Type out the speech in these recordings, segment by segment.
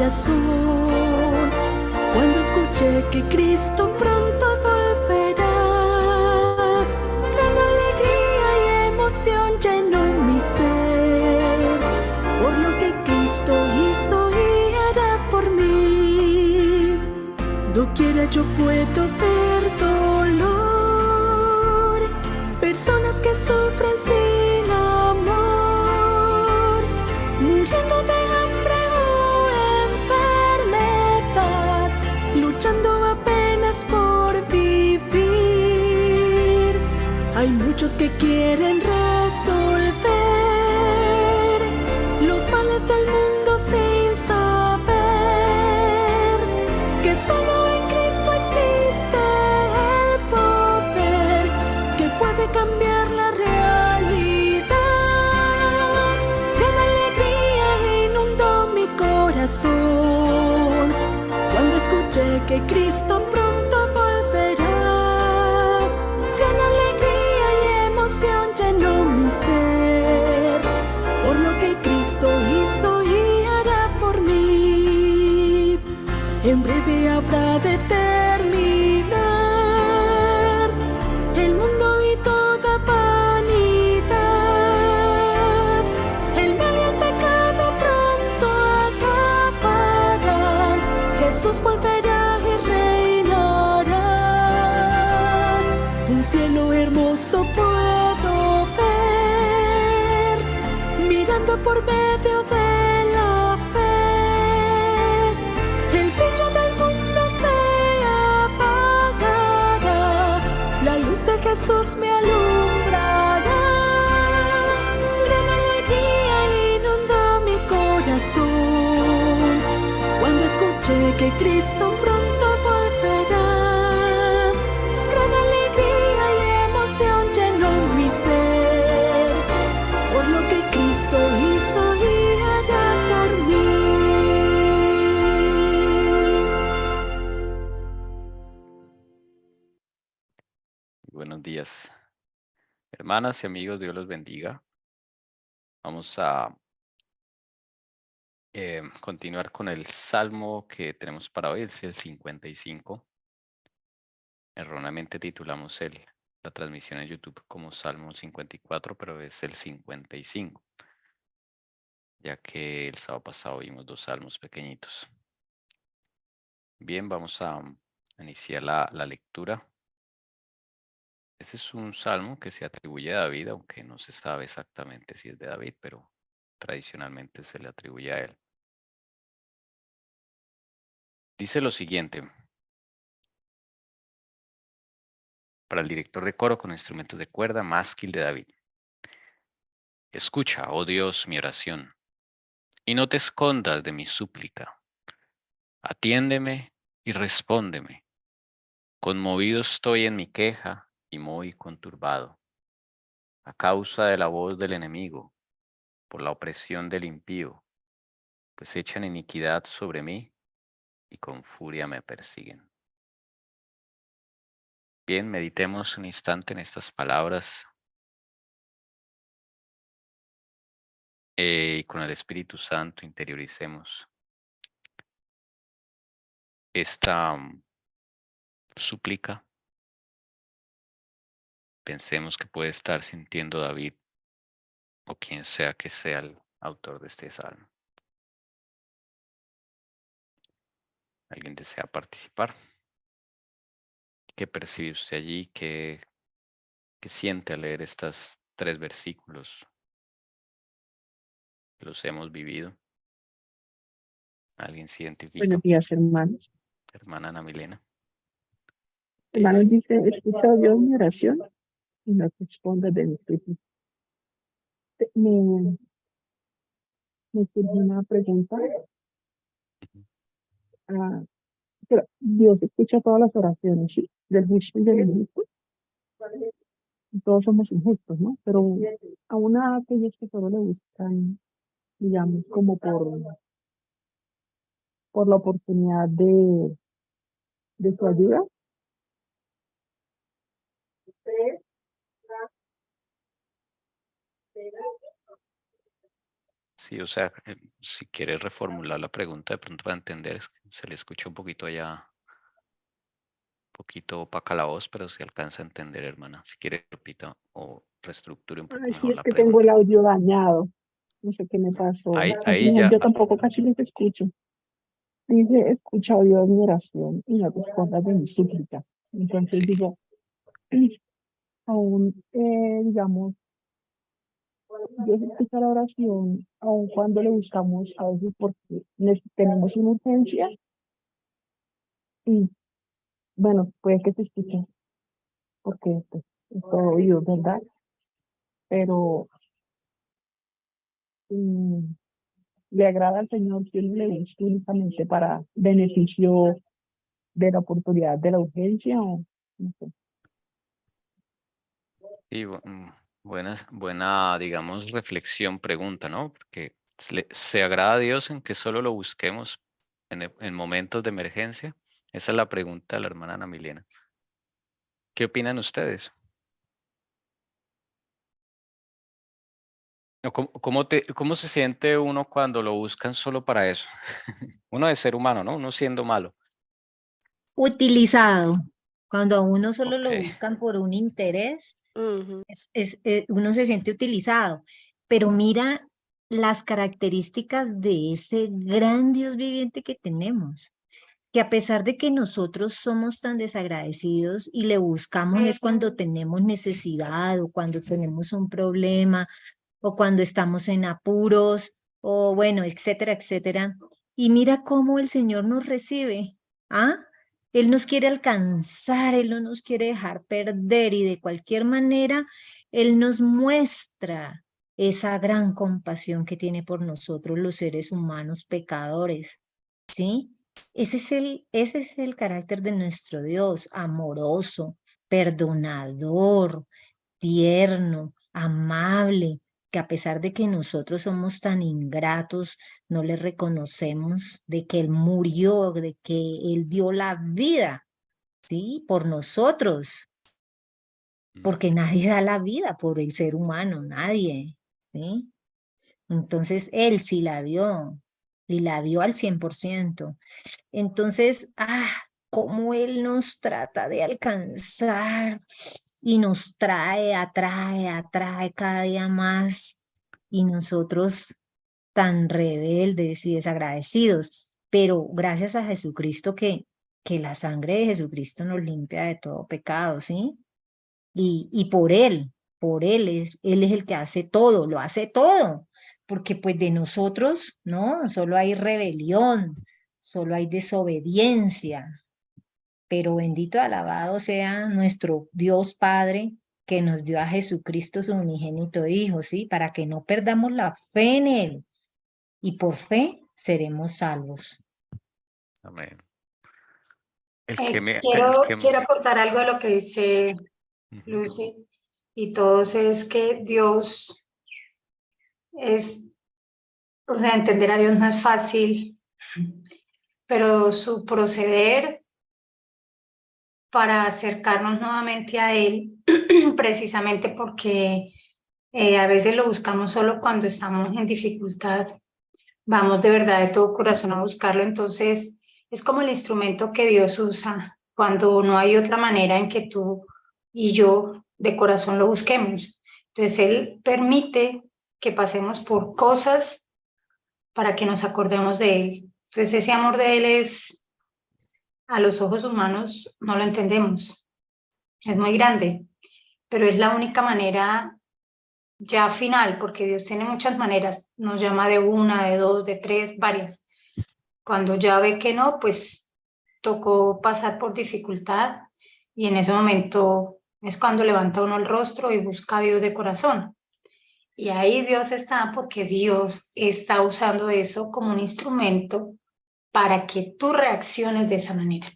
corazón cuando escuché que Cristo pronto volverá. Gran alegría y emoción llenó mi ser por lo que Cristo hizo y hará por mí. Doquiera yo puedo ver dolor, personas que sufren sin amor, muriendo de hambre o enfermedad, luchando apenas por vivir. Hay muchos que quieren resolver los males del mundo sin saber que solo en Cristo existe el poder que puede cambiar la realidad. Gran alegría inundó mi corazón cuando escuché que Cristo pronto volverá. Gran alegría y emoción llenó mi ser por lo que Cristo hizo y hará por mí. En breve habrá de terminar el mundo y toda vanidad. El mal y el pecado pronto acabarán. Jesús volverá y reinará. Un cielo hermoso puedo ver, mirando por medio de la fe. El brillo del mundo se apagará, la luz de Jesús me alumbrará. Gran alegría inundó mi corazón cuando escuché que Cristo pronto volverá. Gran alegría y emoción llenó mi ser por lo que Cristo hizo y hará por mí. Buenos días, hermanas y amigos, Dios los bendiga. Vamos a continuar con el salmo que tenemos para hoy, es el 55. Erróneamente titulamos la transmisión en YouTube como Salmo 54, pero es el 55, ya que el sábado pasado vimos 2 salmos pequeñitos. Bien, vamos a iniciar la lectura. Este es un salmo que se atribuye a David, aunque no se sabe exactamente si es de David, pero tradicionalmente se le atribuye a él. Dice lo siguiente: para el director de coro con instrumentos de cuerda, másquil de David. Escucha, oh Dios, mi oración, y no te escondas de mi súplica. Atiéndeme y respóndeme. Conmovido estoy en mi queja y muy conturbado, a causa de la voz del enemigo, por la opresión del impío, pues echan iniquidad sobre mí y con furia me persiguen. Bien, meditemos un instante en estas palabras y con el Espíritu Santo interioricemos esta súplica. Pensemos que puede estar sintiendo David o quien sea que sea el autor de este salmo. ¿Alguien desea participar? ¿Qué percibe usted allí? ¿Qué siente al leer estos 3 versículos? Los hemos vivido. ¿Alguien se identifica? Buenos días, hermanos. Hermana Ana Milena. Hermanos, dice, escucha Dios mi oración y no responda de mi súplica. Me surgió una pregunta. Pero Dios escucha todas las oraciones, ¿sí? Del justo y del injusto. Todos somos injustos, ¿no? Pero aún a aquellos que solo le buscan, digamos, como por la oportunidad de su ayuda. Sí, o sea, si quiere reformular la pregunta de pronto para entender, es que se le escucha un poquito allá, un poquito opaca la voz, pero se alcanza a entender, hermana. Si quiere, repita o reestructure un poco Ay, sí, mejor es la que tengo el pregunta. audio dañado. No sé qué me pasó. Casi Ahí no, ya, yo tampoco casi no te escucho. Dice, escucha, oído mi oración y no respondas de mi súplica. Entonces sí. digo, aún, digamos, Dios escucha la oración, aun cuando le buscamos a veces porque tenemos una urgencia y, bueno, puede que te escuche porque pues, es todo oído, ¿verdad? Pero mm, le agrada al Señor que uno le busque únicamente para beneficio de la oportunidad de la urgencia o no sé. Y buena, digamos, reflexión, pregunta, ¿no? Porque se agrada a Dios en que solo lo busquemos en momentos de emergencia. Esa es la pregunta de la hermana Ana Milena. ¿Qué opinan ustedes? ¿O cómo se siente uno cuando lo buscan solo para eso? Uno es ser humano, ¿no? Uno siendo malo. Utilizado. Cuando a uno solo Ok. lo buscan por un interés, Ujú. uno se siente utilizado. Pero mira las características de ese gran Dios viviente que tenemos, que a pesar de que nosotros somos tan desagradecidos y le buscamos es cuando tenemos necesidad o cuando tenemos un problema o cuando estamos en apuros o bueno, etcétera, etcétera. Y mira cómo el Señor nos recibe. ¿Ah? Él nos quiere alcanzar, Él no nos quiere dejar perder y de cualquier manera Él nos muestra esa gran compasión que tiene por nosotros los seres humanos pecadores. ¿Sí? Ese es el carácter de nuestro Dios, amoroso, perdonador, tierno, amable, que a pesar de que nosotros somos tan ingratos, no le reconocemos de que Él murió, de que Él dio la vida, ¿sí? Por nosotros, porque nadie da la vida por el ser humano, nadie, ¿sí? Entonces Él sí la dio, y la dio al 100%. Entonces, cómo Él nos trata de alcanzar y nos atrae cada día más y nosotros tan rebeldes y desagradecidos. Pero gracias a Jesucristo que la sangre de Jesucristo nos limpia de todo pecado, ¿sí? Y Él es el que hace todo, lo hace todo, porque pues de nosotros, ¿no? Solo hay rebelión, solo hay desobediencia, pero bendito, alabado sea nuestro Dios Padre que nos dio a Jesucristo su unigénito Hijo, ¿sí? Para que no perdamos la fe en Él y por fe seremos salvos. Amén. Quiero aportar algo a lo que dice Ujú. Lucy y todos, es que Dios es, o sea, entender a Dios no es fácil, pero su proceder para acercarnos nuevamente a Él, precisamente porque a veces lo buscamos solo cuando estamos en dificultad, vamos de verdad de todo corazón a buscarlo, entonces es como el instrumento que Dios usa cuando no hay otra manera en que tú y yo de corazón lo busquemos. Entonces Él permite que pasemos por cosas para que nos acordemos de Él. Entonces ese amor de Él es, a los ojos humanos no lo entendemos, es muy grande, pero es la única manera ya final, porque Dios tiene muchas maneras, nos llama de una, de dos, de tres, varias. Cuando ya ve que no, pues tocó pasar por dificultad y en ese momento es cuando levanta uno el rostro y busca a Dios de corazón. Y ahí Dios está porque Dios está usando eso como un instrumento para que tú reacciones de esa manera.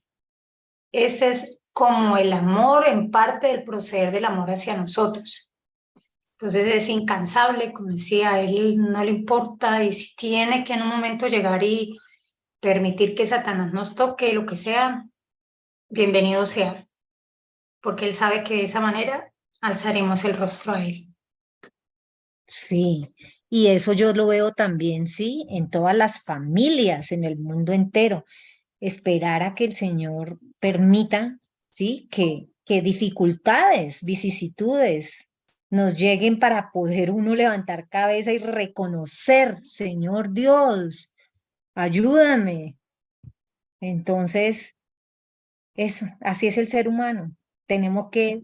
Ese es como el amor, en parte del proceder del amor hacia nosotros. Entonces es incansable, como decía, a él no le importa y si tiene que en un momento llegar y permitir que Satanás nos toque, lo que sea, bienvenido sea, porque él sabe que de esa manera alzaremos el rostro a él. Sí, y eso yo lo veo también, sí, en todas las familias, en el mundo entero. Esperar a que el Señor permita, sí, que dificultades, vicisitudes nos lleguen para poder uno levantar cabeza y reconocer, Señor Dios, ayúdame. Entonces, eso, así es el ser humano. Tenemos que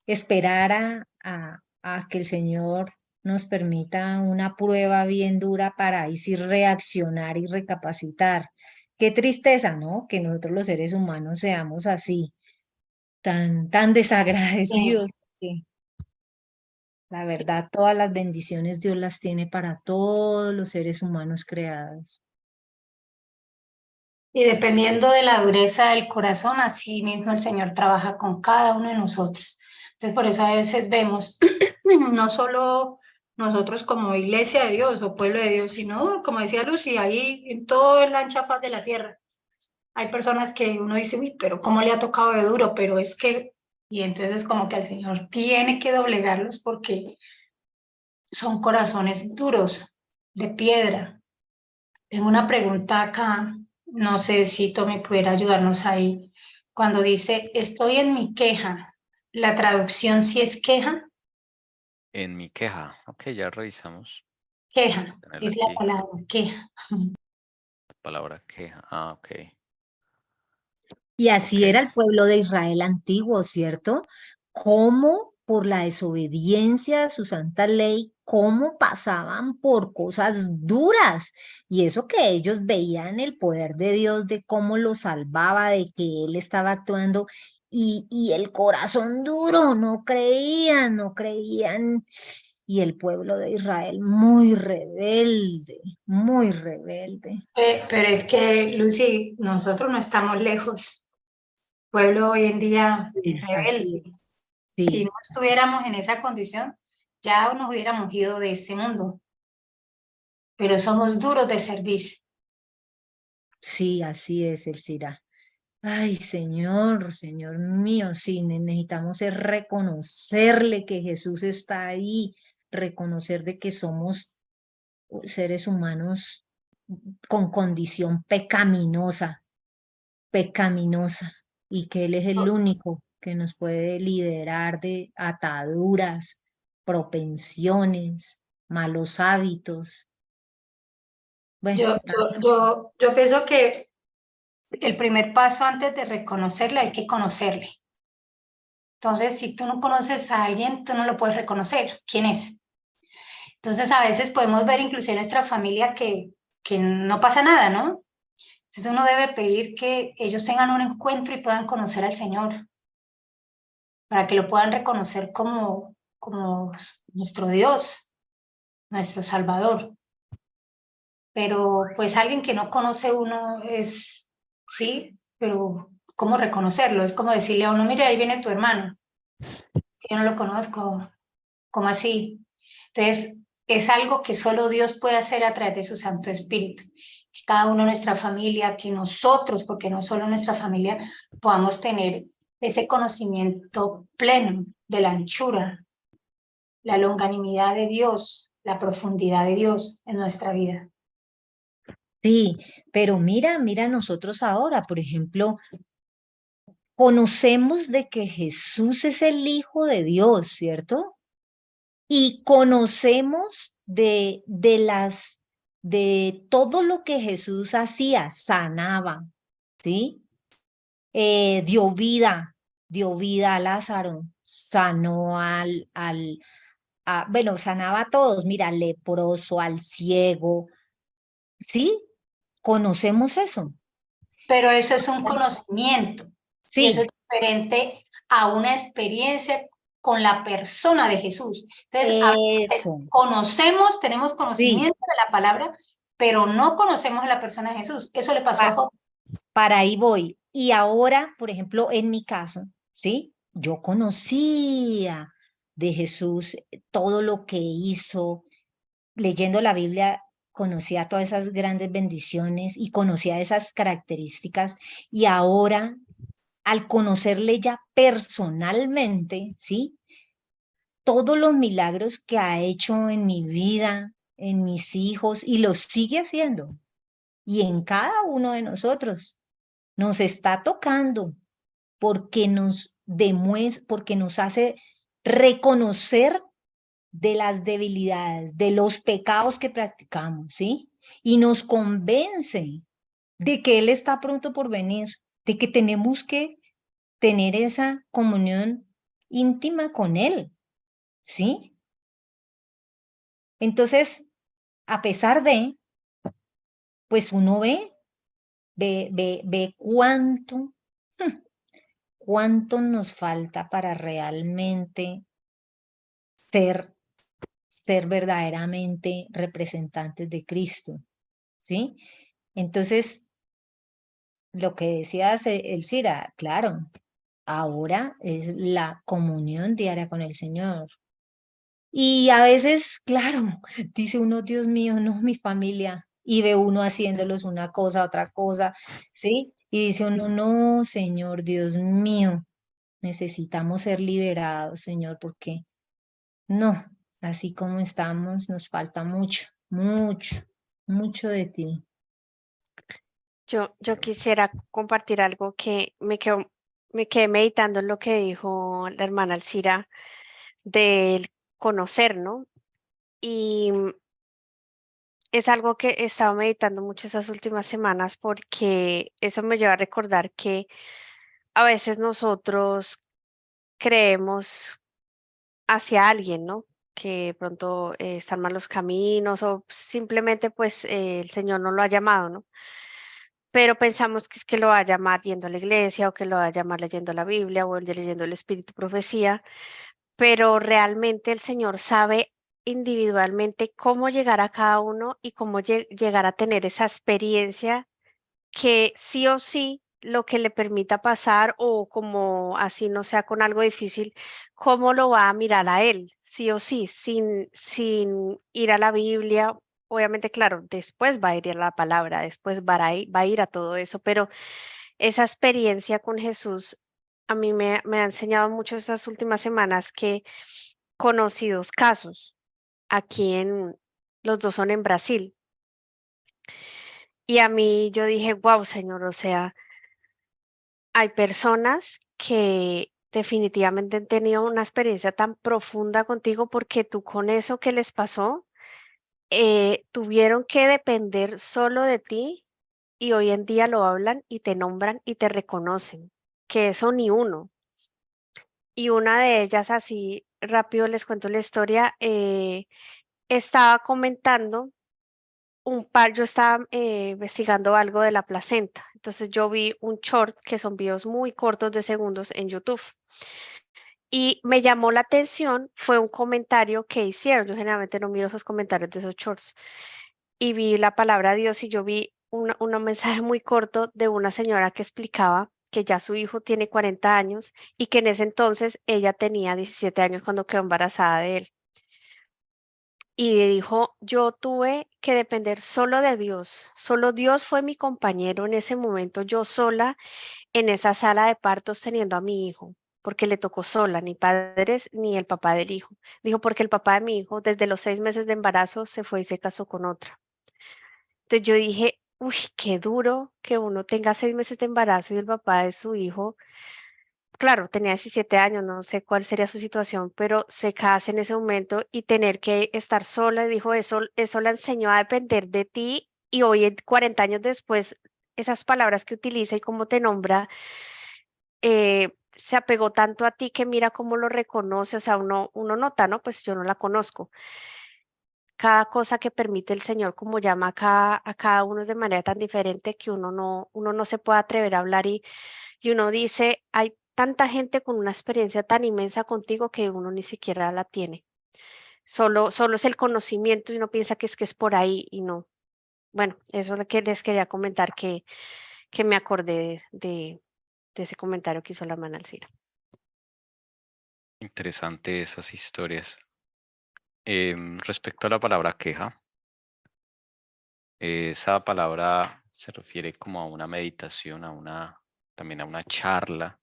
esperar a que el Señor nos permita una prueba bien dura para ahí sí reaccionar y recapacitar. Qué tristeza, ¿no? Que nosotros los seres humanos seamos así, tan Sí. desagradecidos. Que la verdad, todas las bendiciones Dios las tiene para todos los seres humanos creados. Y dependiendo de la dureza del corazón, así mismo el Señor trabaja con cada uno de nosotros. Entonces, por eso a veces vemos, no solo nosotros como iglesia de Dios o pueblo de Dios, sino, como decía Lucy, ahí en toda la ancha faz de la tierra. Hay personas que uno dice, uy, pero ¿cómo le ha tocado de duro? Pero es que, y entonces como que el Señor tiene que doblegarlos porque son corazones duros, de piedra. Tengo una pregunta acá, no sé si Tommy pudiera ayudarnos ahí. Cuando dice, estoy en mi queja, ¿la traducción sí es queja? En mi queja. Ok, ya revisamos. Queja, Tenerla es la aquí. palabra, queja. La palabra queja. Ah, ok. Y Ok. así era el pueblo de Israel antiguo, ¿cierto? Cómo por la desobediencia a su santa ley, cómo pasaban por cosas duras. Y eso que ellos veían el poder de Dios, de cómo los salvaba, de que Él estaba actuando. Y el corazón duro, no creían, no creían. Y el pueblo de Israel muy rebelde. Pero es que, Lucy, nosotros no estamos lejos. El pueblo hoy en día es Sí, así rebelde. es. Si no Sí. estuviéramos en esa condición, ya nos hubiéramos ido de este mundo, pero somos duros de servicio. Sí, así es, Elcira. Ay, Señor, Señor mío, sí, necesitamos es reconocerle que Jesús está ahí, reconocer de que somos seres humanos con condición pecaminosa, y que Él es el único que nos puede liberar de ataduras, propensiones, malos hábitos. Bueno, Yo pienso que el primer paso antes de reconocerle hay que conocerle. Entonces, si tú no conoces a alguien, tú no lo puedes reconocer. ¿Quién es? Entonces, a veces podemos ver incluso en nuestra familia que no pasa nada, ¿no? Entonces, uno debe pedir que ellos tengan un encuentro y puedan conocer al Señor, para que lo puedan reconocer como nuestro Dios, nuestro Salvador. Pero pues alguien que no conoce uno es, sí, pero ¿cómo reconocerlo? Es como decirle a uno, mire, ahí viene tu hermano, que yo no lo conozco, ¿cómo así? Entonces, es algo que solo Dios puede hacer a través de su Santo Espíritu. Que cada uno de nuestra familia, que nosotros, porque no solo nuestra familia, podamos tener ese conocimiento pleno de la anchura, la longanimidad de Dios, la profundidad de Dios en nuestra vida. sí, pero mira nosotros ahora, por ejemplo, conocemos de que Jesús es el Hijo de Dios, ¿cierto? Y conocemos de todo lo que Jesús hacía, sanaba, ¿sí? Dio vida a Lázaro, sanó bueno, sanaba a todos, mira, al leproso, al ciego, ¿sí? Conocemos eso. Pero eso es un conocimiento y eso es Sí, diferente a una experiencia con la persona de Jesús. Entonces, a veces eso, conocemos, tenemos sí. conocimiento de la palabra, pero no conocemos a la persona de Jesús. Eso le pasó a pa- Job. para ahí voy. Y ahora, por ejemplo, en mi caso, ¿sí? Yo conocía de Jesús todo lo que hizo, leyendo la Biblia, conocía todas esas grandes bendiciones y conocía esas características. Y ahora, al conocerle ya personalmente, ¿sí? todos los milagros que ha hecho en mi vida, en mis hijos, y los sigue haciendo. Y en cada uno de nosotros nos está tocando porque nos demuestra, porque nos hace reconocer de las debilidades, de los pecados que practicamos, ¿sí? Y nos convence de que Él está pronto por venir, de que tenemos que tener esa comunión íntima con Él, ¿sí? Entonces, a pesar de, pues uno ve cuánto nos falta para realmente ser verdaderamente representantes de Cristo, ¿sí? Entonces, lo que decías, Elcira, claro, ahora es la comunión diaria con el Señor. Y a veces, claro, dice uno, Dios mío, no, mi familia, y ve uno haciéndolos una cosa, otra cosa, ¿sí? Y dice uno, no, Señor, Dios mío, necesitamos ser liberados, Señor, porque no, así como estamos, nos falta mucho, mucho, mucho de ti. Yo quisiera compartir algo que me quedé meditando en lo que dijo la hermana Alcira del conocer, ¿no? Y es algo que he estado meditando mucho estas últimas semanas porque eso me lleva a recordar que a veces nosotros creemos hacia alguien, ¿no? Que de pronto están malos caminos o simplemente pues el Señor no lo ha llamado, ¿no? Pero pensamos que es que lo va a llamar yendo a la iglesia o que lo va a llamar leyendo la Biblia o leyendo el Espíritu Profecía, pero realmente el Señor sabe individualmente cómo llegar a cada uno y cómo llegar a tener esa experiencia que sí o sí lo que le permita pasar o como así no sea con algo difícil, cómo lo va a mirar a él, sí o sí, sin ir a la Biblia. Obviamente, claro, después va a ir a la palabra, después va a ir a todo eso, pero esa experiencia con Jesús a mí me ha enseñado mucho estas últimas semanas que conocí dos casos. Aquí los dos son en Brasil. Y a mí yo dije, wow, Señor, o sea, hay personas que definitivamente han tenido una experiencia tan profunda contigo porque tú con eso que les pasó, tuvieron que depender solo de ti y hoy en día lo hablan y te nombran y te reconocen, que eso ni uno. Y una de ellas, así rápido les cuento la historia, estaba comentando yo estaba investigando algo de la placenta, entonces yo vi un short que son videos muy cortos de segundos en YouTube y me llamó la atención, fue un comentario que hicieron, yo generalmente no miro esos comentarios de esos shorts y vi la palabra Dios y yo vi un mensaje muy corto de una señora que explicaba que ya su hijo tiene 40 años y que en ese entonces ella tenía 17 años cuando quedó embarazada de él. Y dijo, yo tuve que depender solo de Dios, solo Dios fue mi compañero en ese momento, yo sola en esa sala de partos teniendo a mi hijo, porque le tocó sola, ni padres ni el papá del hijo. Dijo, porque el papá de mi hijo desde los 6 meses de embarazo se fue y se casó con otra. Entonces yo dije, uy, qué duro que uno tenga 6 meses de embarazo y el papá de su hijo, claro, tenía 17 años, no sé cuál sería su situación, pero se casa en ese momento y tener que estar sola, dijo, eso la enseñó a depender de ti y hoy, 40 años después, esas palabras que utiliza y cómo te nombra, se apegó tanto a ti que mira cómo lo reconoce, o sea, uno nota, ¿no? Pues yo no la conozco. Cada cosa que permite el Señor, como llama a cada uno es de manera tan diferente que uno no se puede atrever a hablar y uno dice, hay tanta gente con una experiencia tan inmensa contigo que uno ni siquiera la tiene. Solo es el conocimiento y uno piensa que es por ahí y no. Bueno, eso es lo que les quería comentar que me acordé de ese comentario que hizo la hermana Alcira. Interesante esas historias. Respecto a la palabra queja, esa palabra se refiere como a una meditación, también a una charla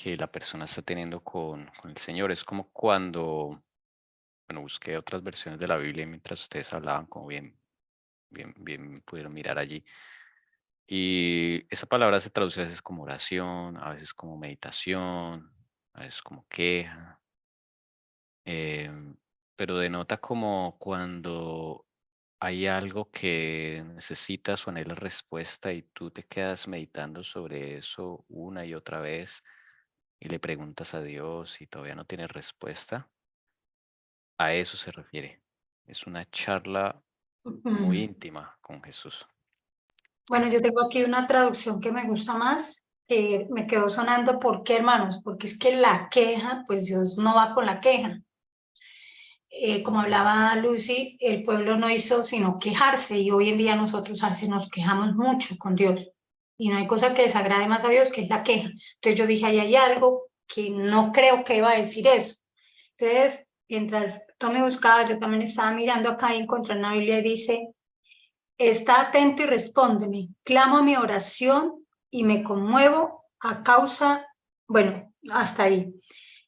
que la persona está teniendo con el Señor. Es como cuando, bueno, busqué otras versiones de la Biblia mientras ustedes hablaban, como bien pudieron mirar allí. Y esa palabra se traduce a veces como oración, a veces como meditación, a veces como queja, pero denota como cuando hay algo que necesitas o anhelas respuesta y tú te quedas meditando sobre eso una y otra vez y le preguntas a Dios y todavía no tienes respuesta. A eso se refiere. Es una charla muy íntima con Jesús. Bueno, yo tengo aquí una traducción que me gusta más, me quedó sonando. ¿Por qué, hermanos? Porque es que la queja, pues Dios no va con la queja. Como hablaba Lucy, el pueblo no hizo sino quejarse, y hoy en día nosotros a veces nos quejamos mucho con Dios y no hay cosa que desagrade más a Dios que es la queja. Entonces yo dije, ahí hay algo que no creo que iba a decir eso. Entonces, mientras tú me buscabas, yo también estaba mirando acá y encontré en la Biblia y dice: está atento y respóndeme, clamo mi oración y me conmuevo a causa, bueno, hasta ahí.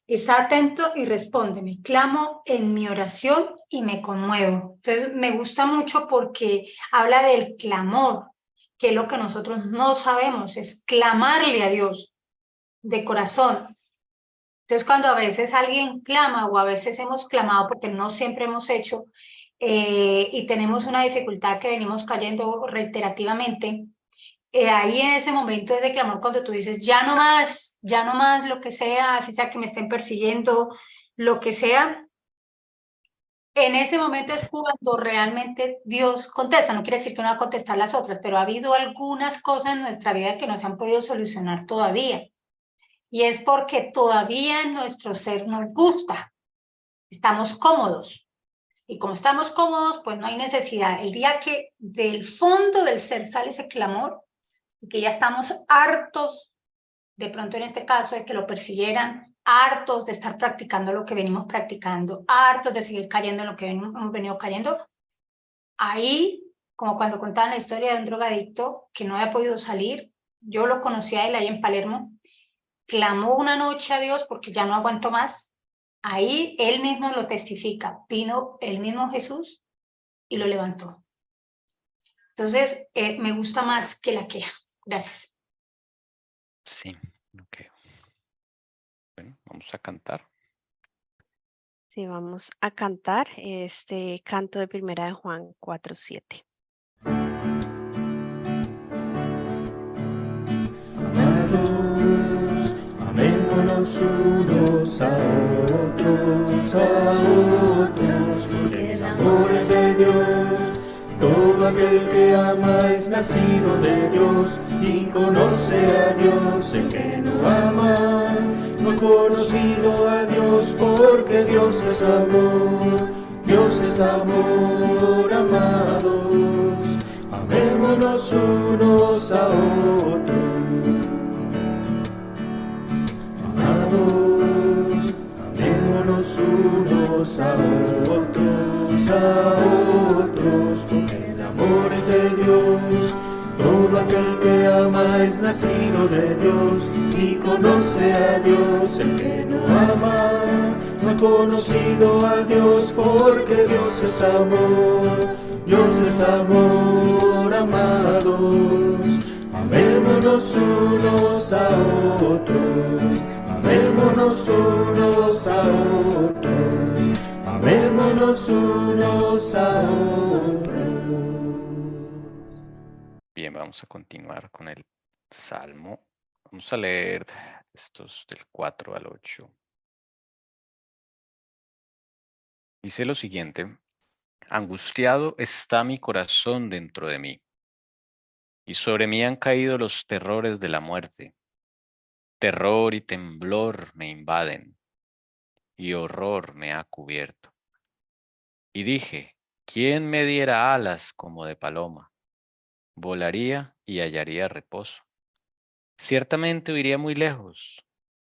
Está atento y respóndeme, clamo en mi oración y me conmuevo. Entonces me gusta mucho porque habla del clamor, que es lo que nosotros no sabemos, es clamarle a Dios de corazón. Entonces cuando a veces alguien clama, o a veces hemos clamado porque no siempre hemos hecho, y tenemos una dificultad que venimos cayendo reiterativamente, ahí en ese momento es de clamor, cuando tú dices, ya no más, lo que sea, así sea que me estén persiguiendo, lo que sea, en ese momento es cuando realmente Dios contesta. No quiere decir que no va a contestar las otras, pero ha habido algunas cosas en nuestra vida que no se han podido solucionar todavía. Y es porque todavía en nuestro ser nos gusta, estamos cómodos. Y como estamos cómodos, pues no hay necesidad. El día que del fondo del ser sale ese clamor, que ya estamos hartos, de pronto en este caso, de que lo persiguieran, hartos de estar practicando lo que venimos practicando, hartos de seguir cayendo en lo que hemos venido cayendo, ahí, como cuando contaban la historia de un drogadicto que no había podido salir, yo lo conocí a él ahí en Palermo, clamó una noche a Dios porque ya no aguantó más, ahí él mismo lo testifica, vino el mismo Jesús y lo levantó. Entonces, me gusta más que la queja. Gracias. Sí, ok. Bueno, vamos a cantar. Sí, vamos a cantar este canto de Primera de Juan 4:7. Amados, amémonos unos a otros, porque el amor es de Dios. Todo aquel que ama es nacido de Dios y conoce a Dios. El que no ama no ha conocido a Dios, porque Dios es amor. Dios es amor, amados. Amémonos unos a otros. Amados, amémonos unos a otros, porque el amor es de Dios. Todo aquel que ama es nacido de Dios y conoce a Dios. El que no ama no ha conocido a Dios, porque Dios es amor. Dios es amor, amados. Amémonos unos a otros. Amémonos unos a otros. Amémonos unos a otros. Bien, vamos a continuar con el Salmo. Vamos a leer estos del 4 al 8. Dice lo siguiente: angustiado está mi corazón dentro de mí, y sobre mí han caído los terrores de la muerte. Terror y temblor me invaden, y horror me ha cubierto. Y dije, ¿quién me diera alas como de paloma? Volaría y hallaría reposo. Ciertamente iría muy lejos,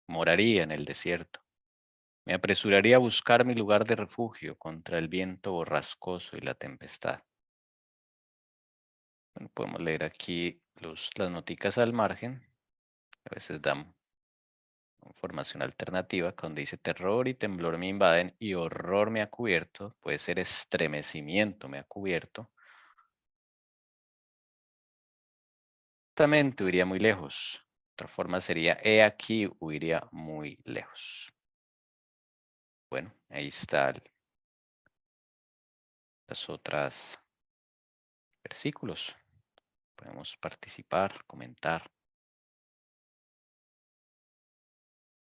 moraría en el desierto. Me apresuraría a buscar mi lugar de refugio contra el viento borrascoso y la tempestad. Bueno, podemos leer aquí las noticas al margen. A veces dan formación alternativa, donde dice terror y temblor me invaden y horror me ha cubierto, puede ser estremecimiento me ha cubierto. Exactamente, huiría muy lejos. Otra forma sería, he aquí, huiría muy lejos. Bueno, ahí están las otras versículos. Podemos participar, comentar.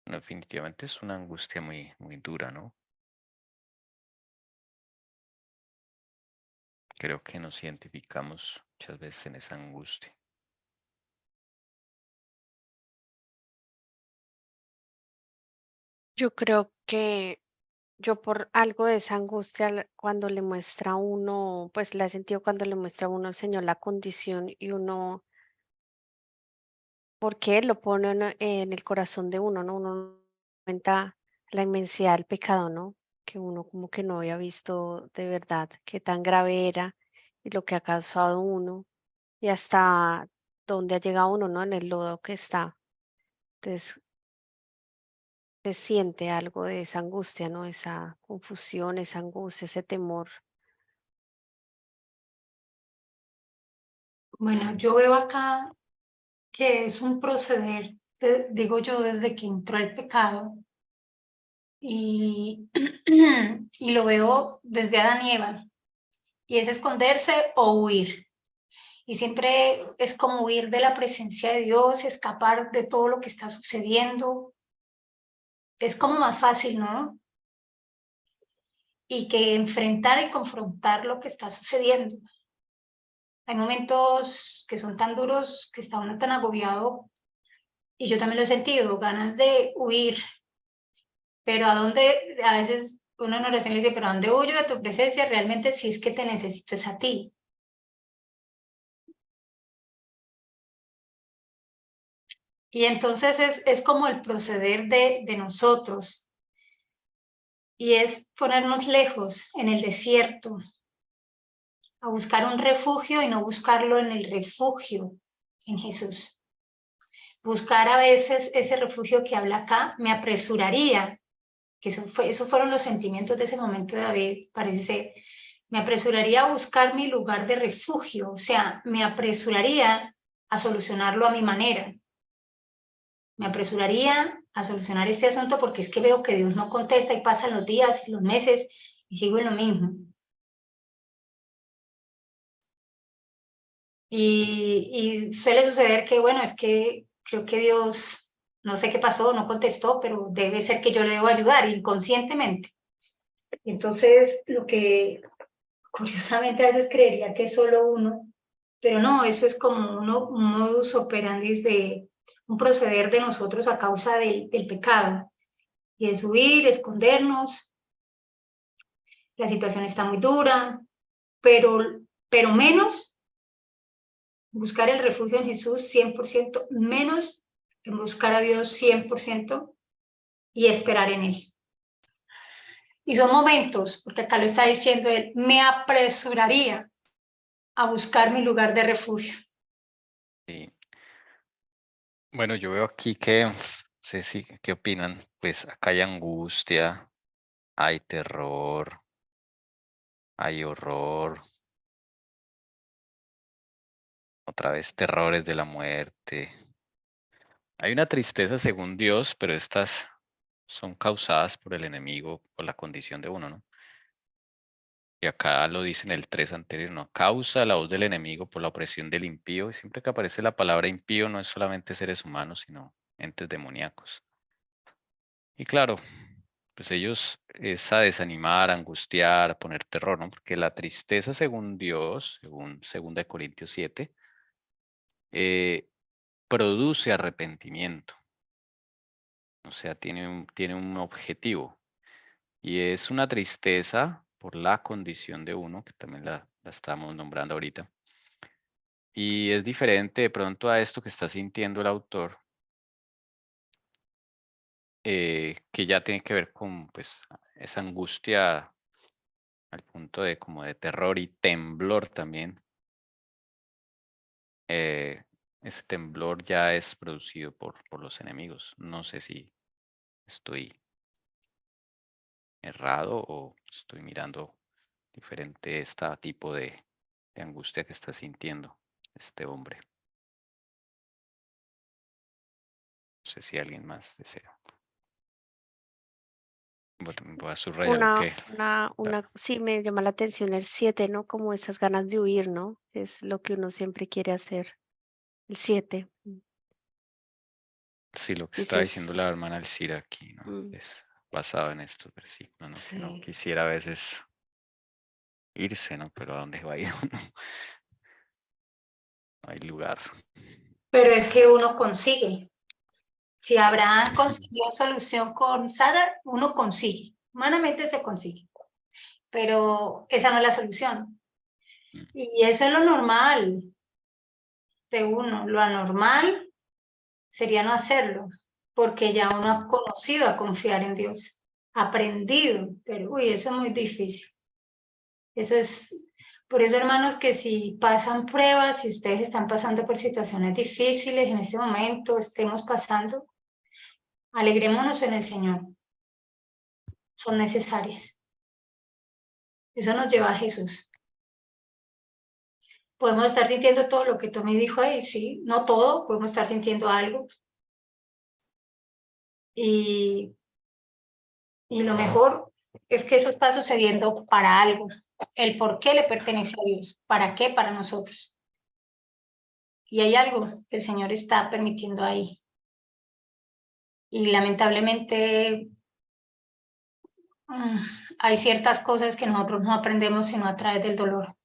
Bueno, definitivamente es una angustia muy, muy dura, ¿no? Creo que nos identificamos muchas veces en esa angustia. Yo creo que yo por algo de esa angustia, cuando le muestra a uno, pues la he sentido cuando le muestra a uno el Señor la condición y uno, porque Él lo pone en el corazón de uno, ¿no? Uno cuenta la inmensidad del pecado, ¿no? Que uno como que no había visto de verdad qué tan grave era y lo que ha causado uno y hasta dónde ha llegado uno, ¿no? En el lodo que está. Entonces, se siente algo de esa angustia, ¿no? Esa confusión, esa angustia, ese temor. Bueno, yo veo acá que es un proceder, digo yo, desde que entró el pecado y, y lo veo desde Adán y Eva, y es esconderse o huir. Y siempre es como huir de la presencia de Dios, escapar de todo lo que está sucediendo. Es como más fácil, ¿no? Y que enfrentar y confrontar lo que está sucediendo. Hay momentos que son tan duros, que está uno tan agobiado, y yo también lo he sentido, ganas de huir, pero ¿a dónde? A veces uno en oración le dice, pero ¿a dónde huyo de tu presencia? Realmente si es que te necesito es a ti. Y entonces es como el proceder de nosotros, y es ponernos lejos en el desierto, a buscar un refugio y no buscarlo en el refugio, en Jesús. Buscar a veces ese refugio que habla acá, me apresuraría, que esos fueron los sentimientos de ese momento de David, parece ser, me apresuraría a buscar mi lugar de refugio, o sea, me apresuraría a solucionarlo a mi manera, me apresuraría a solucionar este asunto porque es que veo que Dios no contesta y pasan los días y los meses y sigo en lo mismo. Y suele suceder que, bueno, es que creo que Dios, no sé qué pasó, no contestó, pero debe ser que yo le debo ayudar inconscientemente. Entonces, lo que curiosamente a veces creería que es solo uno, pero no, eso es como un modus operandi de un proceder de nosotros a causa del pecado. Y es huir, escondernos, la situación está muy dura, pero menos buscar el refugio en Jesús 100%, menos en buscar a Dios 100% y esperar en Él. Y son momentos, porque acá lo está diciendo él, me apresuraría a buscar mi lugar de refugio. Sí. Bueno, yo veo aquí que, no sé si, ¿qué opinan? Pues acá hay angustia, hay terror, hay horror, otra vez terrores de la muerte. Hay una tristeza según Dios, pero estas son causadas por el enemigo, por la condición de uno, ¿no? Y acá lo dice en el 3 anterior, ¿no? Causa la voz del enemigo por la opresión del impío. Y siempre que aparece la palabra impío no es solamente seres humanos, sino entes demoníacos. Y claro, pues ellos es a desanimar, a angustiar, a poner terror, ¿no? Porque la tristeza según Dios, según 2 Corintios 7, produce arrepentimiento. O sea, tiene un objetivo. Y es una tristeza por la condición de uno, que también la estamos nombrando ahorita. Y es diferente de pronto a esto que está sintiendo el autor, que ya tiene que ver con pues esa angustia al punto de como de terror y temblor también. Ese temblor ya es producido por los enemigos. No sé si ¿Estoy errado o estoy mirando diferente este tipo de angustia que está sintiendo este hombre? No sé si alguien más desea. Voy a subrayar que Sí, me llama la atención el 7, ¿no? Como esas ganas de huir, ¿no? Es lo que uno siempre quiere hacer. El 7. sí, lo que está Dices, diciendo la hermana Alcira aquí, ¿no? mm, Es basado en estos versículos, ¿no? Que no sí. quisiera a veces irse, ¿no? Pero ¿a dónde va a ir uno? No hay lugar. Pero es que uno consigue. Si Abraham consiguió solución con Sara, uno consigue. Humanamente se consigue. Pero esa no es la solución. Y eso es lo normal de uno. Lo anormal sería no hacerlo, porque ya uno ha conocido a confiar en Dios, aprendido, pero uy, eso es muy difícil. Eso es, por eso hermanos, que si pasan pruebas, si ustedes están pasando por situaciones difíciles en este momento, estemos pasando, alegrémonos en el Señor, son necesarias. Eso nos lleva a Jesús. Podemos estar sintiendo todo lo que Tommy dijo ahí, sí, no todo, podemos estar sintiendo algo. Y lo mejor es que eso está sucediendo para algo. El por qué le pertenece a Dios. ¿Para qué? Para nosotros. Y hay algo que el Señor está permitiendo ahí. Y lamentablemente hay ciertas cosas que nosotros no aprendemos sino a través del dolor.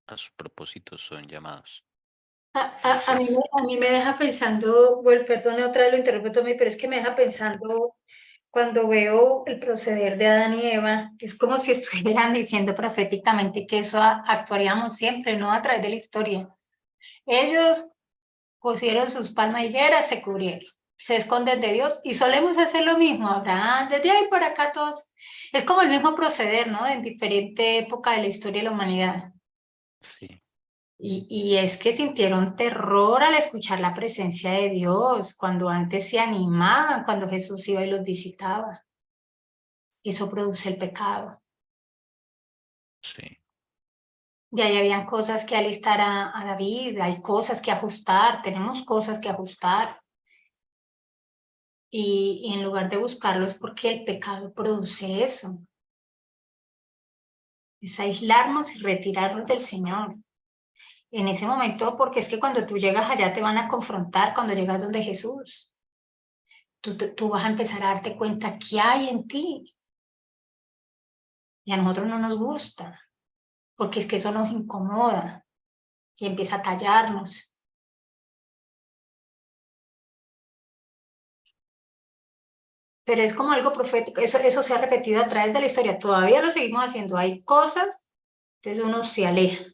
A sus propósitos son llamados. A mí me deja pensando, bueno, perdone otra vez lo interrumpo, Tommy, pero es que me deja pensando cuando veo el proceder de Adán y Eva, que es como si estuvieran diciendo proféticamente que eso actuaríamos siempre, ¿no? A través de la historia. Ellos cosieron sus palmilleras, se cubrieron, se esconden de Dios y solemos hacer lo mismo. Abraham, desde ahí para acá todos, es como el mismo proceder, ¿no? En diferente época de la historia de la humanidad. Sí. Y es que sintieron terror al escuchar la presencia de Dios, cuando antes se animaban, cuando Jesús iba y los visitaba. Eso produce el pecado. Sí. Y ahí habían cosas que alistar a David, hay cosas que ajustar, tenemos cosas que ajustar. Y en lugar de buscarlo es porque el pecado produce eso. Es aislarnos y retirarnos del Señor. En ese momento, porque es que cuando tú llegas allá te van a confrontar cuando llegas donde Jesús. Tú vas a empezar a darte cuenta qué hay en ti. Y a nosotros no nos gusta, porque es que eso nos incomoda y empieza a tallarnos. Pero es como algo profético, eso se ha repetido a través de la historia, todavía lo seguimos haciendo, hay cosas, entonces uno se aleja.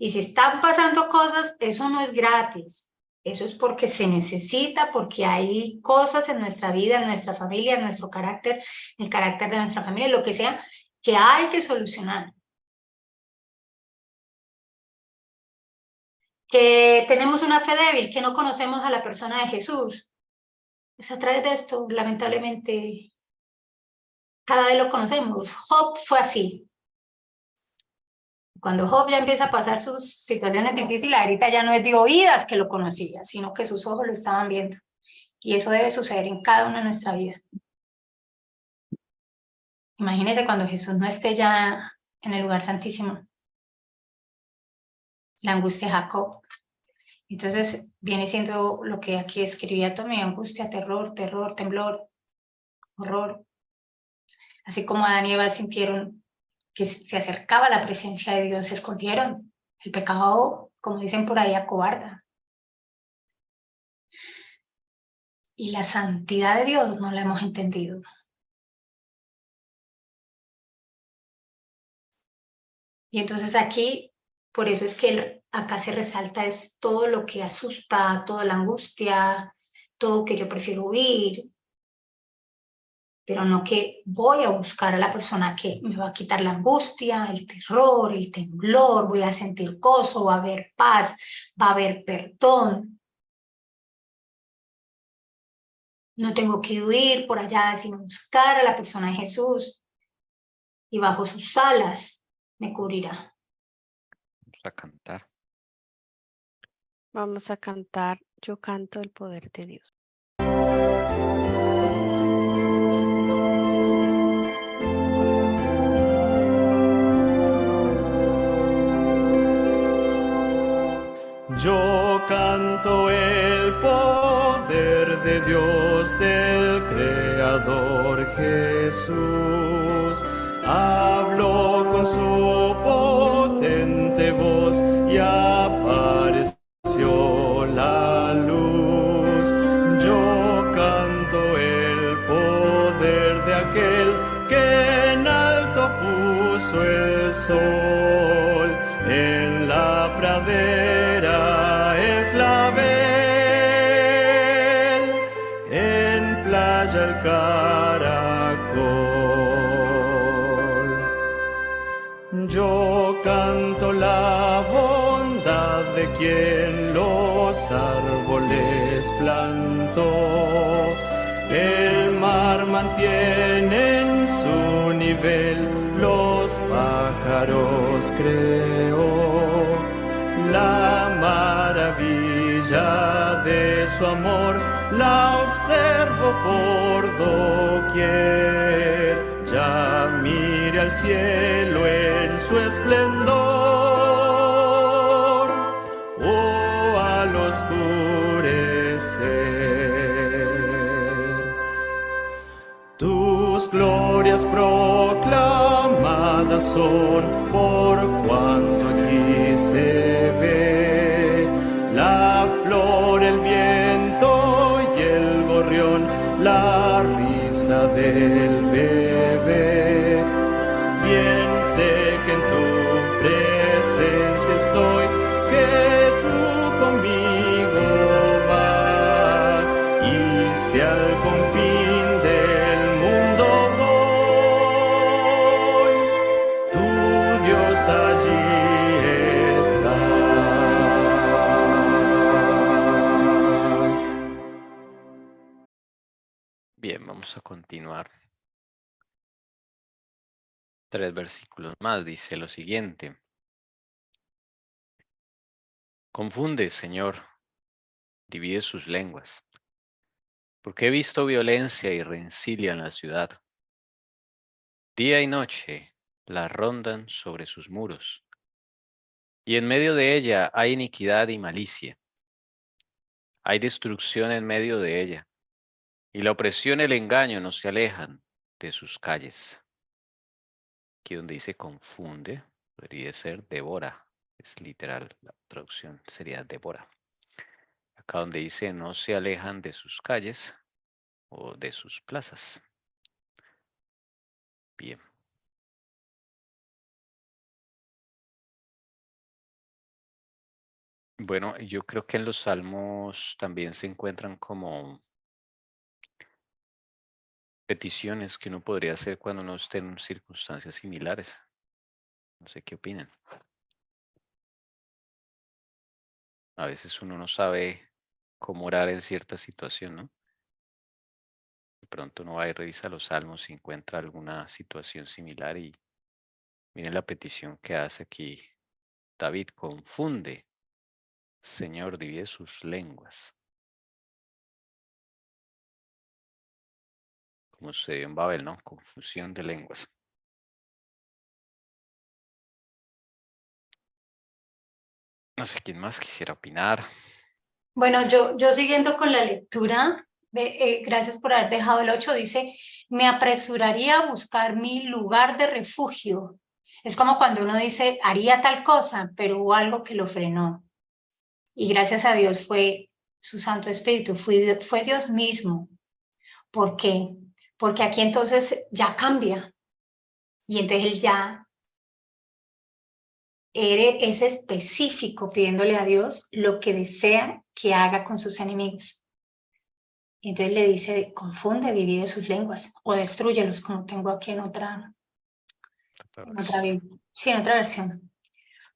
Y si están pasando cosas, eso no es gratis, eso es porque se necesita, porque hay cosas en nuestra vida, en nuestra familia, en nuestro carácter, el carácter de nuestra familia, lo que sea, que hay que solucionar. Que tenemos una fe débil, que no conocemos a la persona de Jesús. Pues a través de esto, lamentablemente, cada vez lo conocemos. Job fue así. Cuando Job ya empieza a pasar sus situaciones difíciles, ahorita ya no es de oídas que lo conocía, sino que sus ojos lo estaban viendo. Y eso debe suceder en cada una de nuestra vida. Imagínense cuando Jesús no esté ya en el lugar santísimo. La angustia de Jacob. Entonces viene siendo lo que aquí escribía Tommy: angustia, terror, terror, temblor, horror. Así como Adán y Eva sintieron que se acercaba la presencia de Dios, se escondieron. El pecado, como dicen por ahí, acobarda. Y la santidad de Dios no la hemos entendido. Y entonces aquí, por eso es que acá se resalta es todo lo que asusta, toda la angustia, todo que yo prefiero huir, pero no que voy a buscar a la persona que me va a quitar la angustia, el terror, el temblor, voy a sentir gozo, va a haber paz, va a haber perdón. No tengo que huir por allá, sino buscar a la persona de Jesús y bajo sus alas me cubrirá. Vamos a cantar. Vamos a cantar Yo canto el poder de Dios. Yo canto el poder de Dios, del Creador Jesús. Habló con su potente voz y apareció la luz. Yo canto el poder de aquel que en alto puso el sol en la pradera, el clavel, en playa el caracol. Yo canto la bondad de quien los árboles plantó. El mar mantiene en su nivel, los pájaros creó. La maravilla de su amor la observo por doquier. Ya mire al cielo en su esplendor, o al oscurecer. Tus glorias proclamadas son por cuanto aquí se ve. La flor, el viento y el gorrión, la risa del bebé. Bien sé que en tu presencia estoy, que tú conmigo vas, y si al confín del mundo voy, tu Dios allí estás. Bien, vamos a continuar. 3 versículos más, dice lo siguiente. Confunde, Señor, divide sus lenguas, porque he visto violencia y rencilla en la ciudad. Día y noche la rondan sobre sus muros, y en medio de ella hay iniquidad y malicia. Hay destrucción en medio de ella, y la opresión y el engaño no se alejan de sus calles. Aquí donde dice confunde, podría ser devora, es literal, la traducción sería devora. Acá donde dice no se alejan de sus calles o de sus plazas. Bien. Bueno, yo creo que en los salmos también se encuentran como peticiones que uno podría hacer cuando uno esté en circunstancias similares. No sé qué opinan. A veces uno no sabe cómo orar en cierta situación, ¿no? De pronto uno va y revisa los salmos y encuentra alguna situación similar y miren la petición que hace aquí David. Confunde, Señor, divide sus lenguas. Como se dio en Babel, ¿no? Confusión de lenguas. No sé quién más quisiera opinar. Bueno, yo siguiendo con la lectura, gracias por haber dejado el 8, dice, me apresuraría a buscar mi lugar de refugio. Es como cuando uno dice, haría tal cosa, pero hubo algo que lo frenó. Y gracias a Dios fue su Santo Espíritu, fue Dios mismo. ¿Por qué? Porque aquí entonces ya cambia. Y entonces él ya es específico pidiéndole a Dios lo que desea que haga con sus enemigos. Y entonces le dice, confunde, divide sus lenguas o destrúyelos, como tengo aquí en otra versión.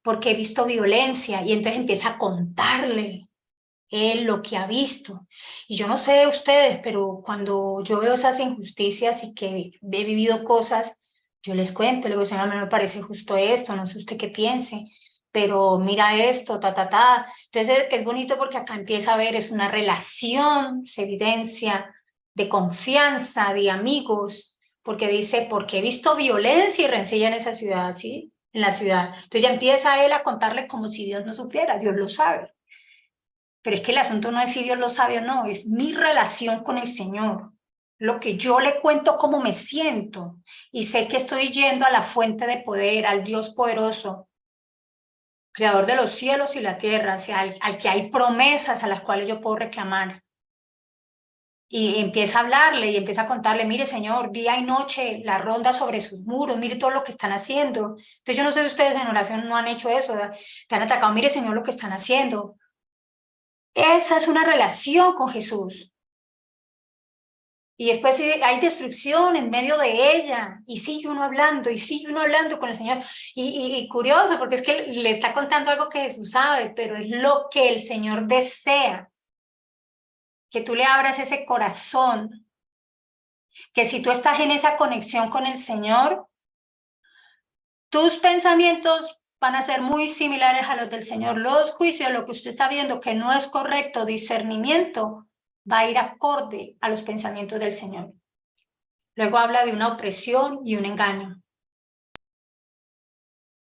Porque he visto violencia y entonces empieza a contarle él lo que ha visto. Y yo no sé ustedes, pero cuando yo veo esas injusticias y que he vivido cosas, yo les cuento, le digo, Señor, a mí no me parece justo esto, no sé usted qué piense, pero mira esto, ta, ta, ta. Entonces es bonito porque acá empieza a ver, es una relación, se evidencia de confianza, de amigos, porque dice, porque he visto violencia y rencilla en esa ciudad, ¿sí? En la ciudad. Entonces ya empieza él a contarle como si Dios no supiera, Dios lo sabe. Pero es que el asunto no es si Dios lo sabe o no, es mi relación con el Señor. Lo que yo le cuento cómo me siento y sé que estoy yendo a la fuente de poder, al Dios poderoso, creador de los cielos y la tierra, o sea, al que hay promesas a las cuales yo puedo reclamar. Y empieza a hablarle y empieza a contarle, mire Señor, día y noche la ronda sobre sus muros, mire todo lo que están haciendo. Entonces yo no sé si ustedes en oración no han hecho eso, ¿verdad? Te han atacado, mire Señor lo que están haciendo. Esa es una relación con Jesús. Y después hay destrucción en medio de ella, y sigue uno hablando, y sigue uno hablando con el Señor. Y curioso, porque es que le está contando algo que Jesús sabe, pero es lo que el Señor desea. Que tú le abras ese corazón, que si tú estás en esa conexión con el Señor, tus pensamientos van a ser muy similares a los del Señor. Los juicios, lo que usted está viendo que no es correcto, discernimiento, va a ir acorde a los pensamientos del Señor. Luego habla de una opresión y un engaño.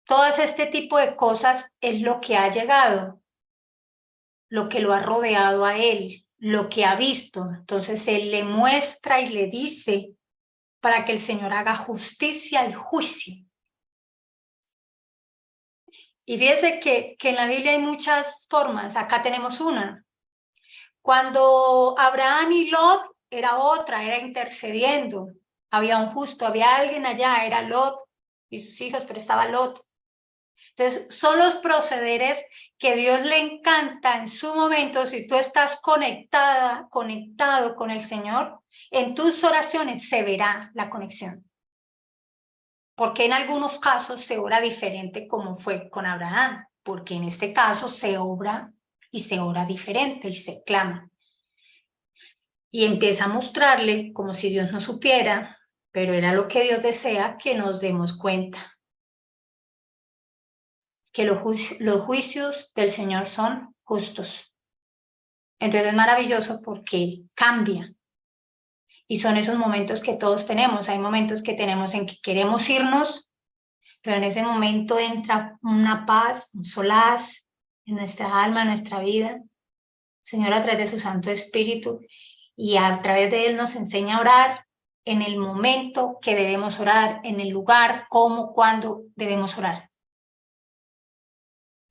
Todas este tipo de cosas es lo que ha llegado, lo que lo ha rodeado a él, lo que ha visto. Entonces él le muestra y le dice para que el Señor haga justicia y juicio. Y fíjese que en la Biblia hay muchas formas. Acá tenemos una. Cuando Abraham y Lot era otra, era intercediendo. Había un justo, había alguien allá, era Lot y sus hijos, pero estaba Lot. Entonces, son los procederes que Dios le encanta en su momento. Si tú estás conectado con el Señor, en tus oraciones se verá la conexión. Porque en algunos casos se ora diferente como fue con Abraham, porque en este caso se obra y se ora diferente y se clama. Y empieza a mostrarle como si Dios no supiera, pero era lo que Dios desea que nos demos cuenta. Que los juicios del Señor son justos. Entonces es maravilloso porque cambia. Y son esos momentos que todos tenemos. Hay momentos que tenemos en que queremos irnos, pero en ese momento entra una paz, un solaz en nuestra alma, en nuestra vida. El Señor a través de su Santo Espíritu y a través de Él nos enseña a orar en el momento que debemos orar, en el lugar, cómo, cuándo debemos orar.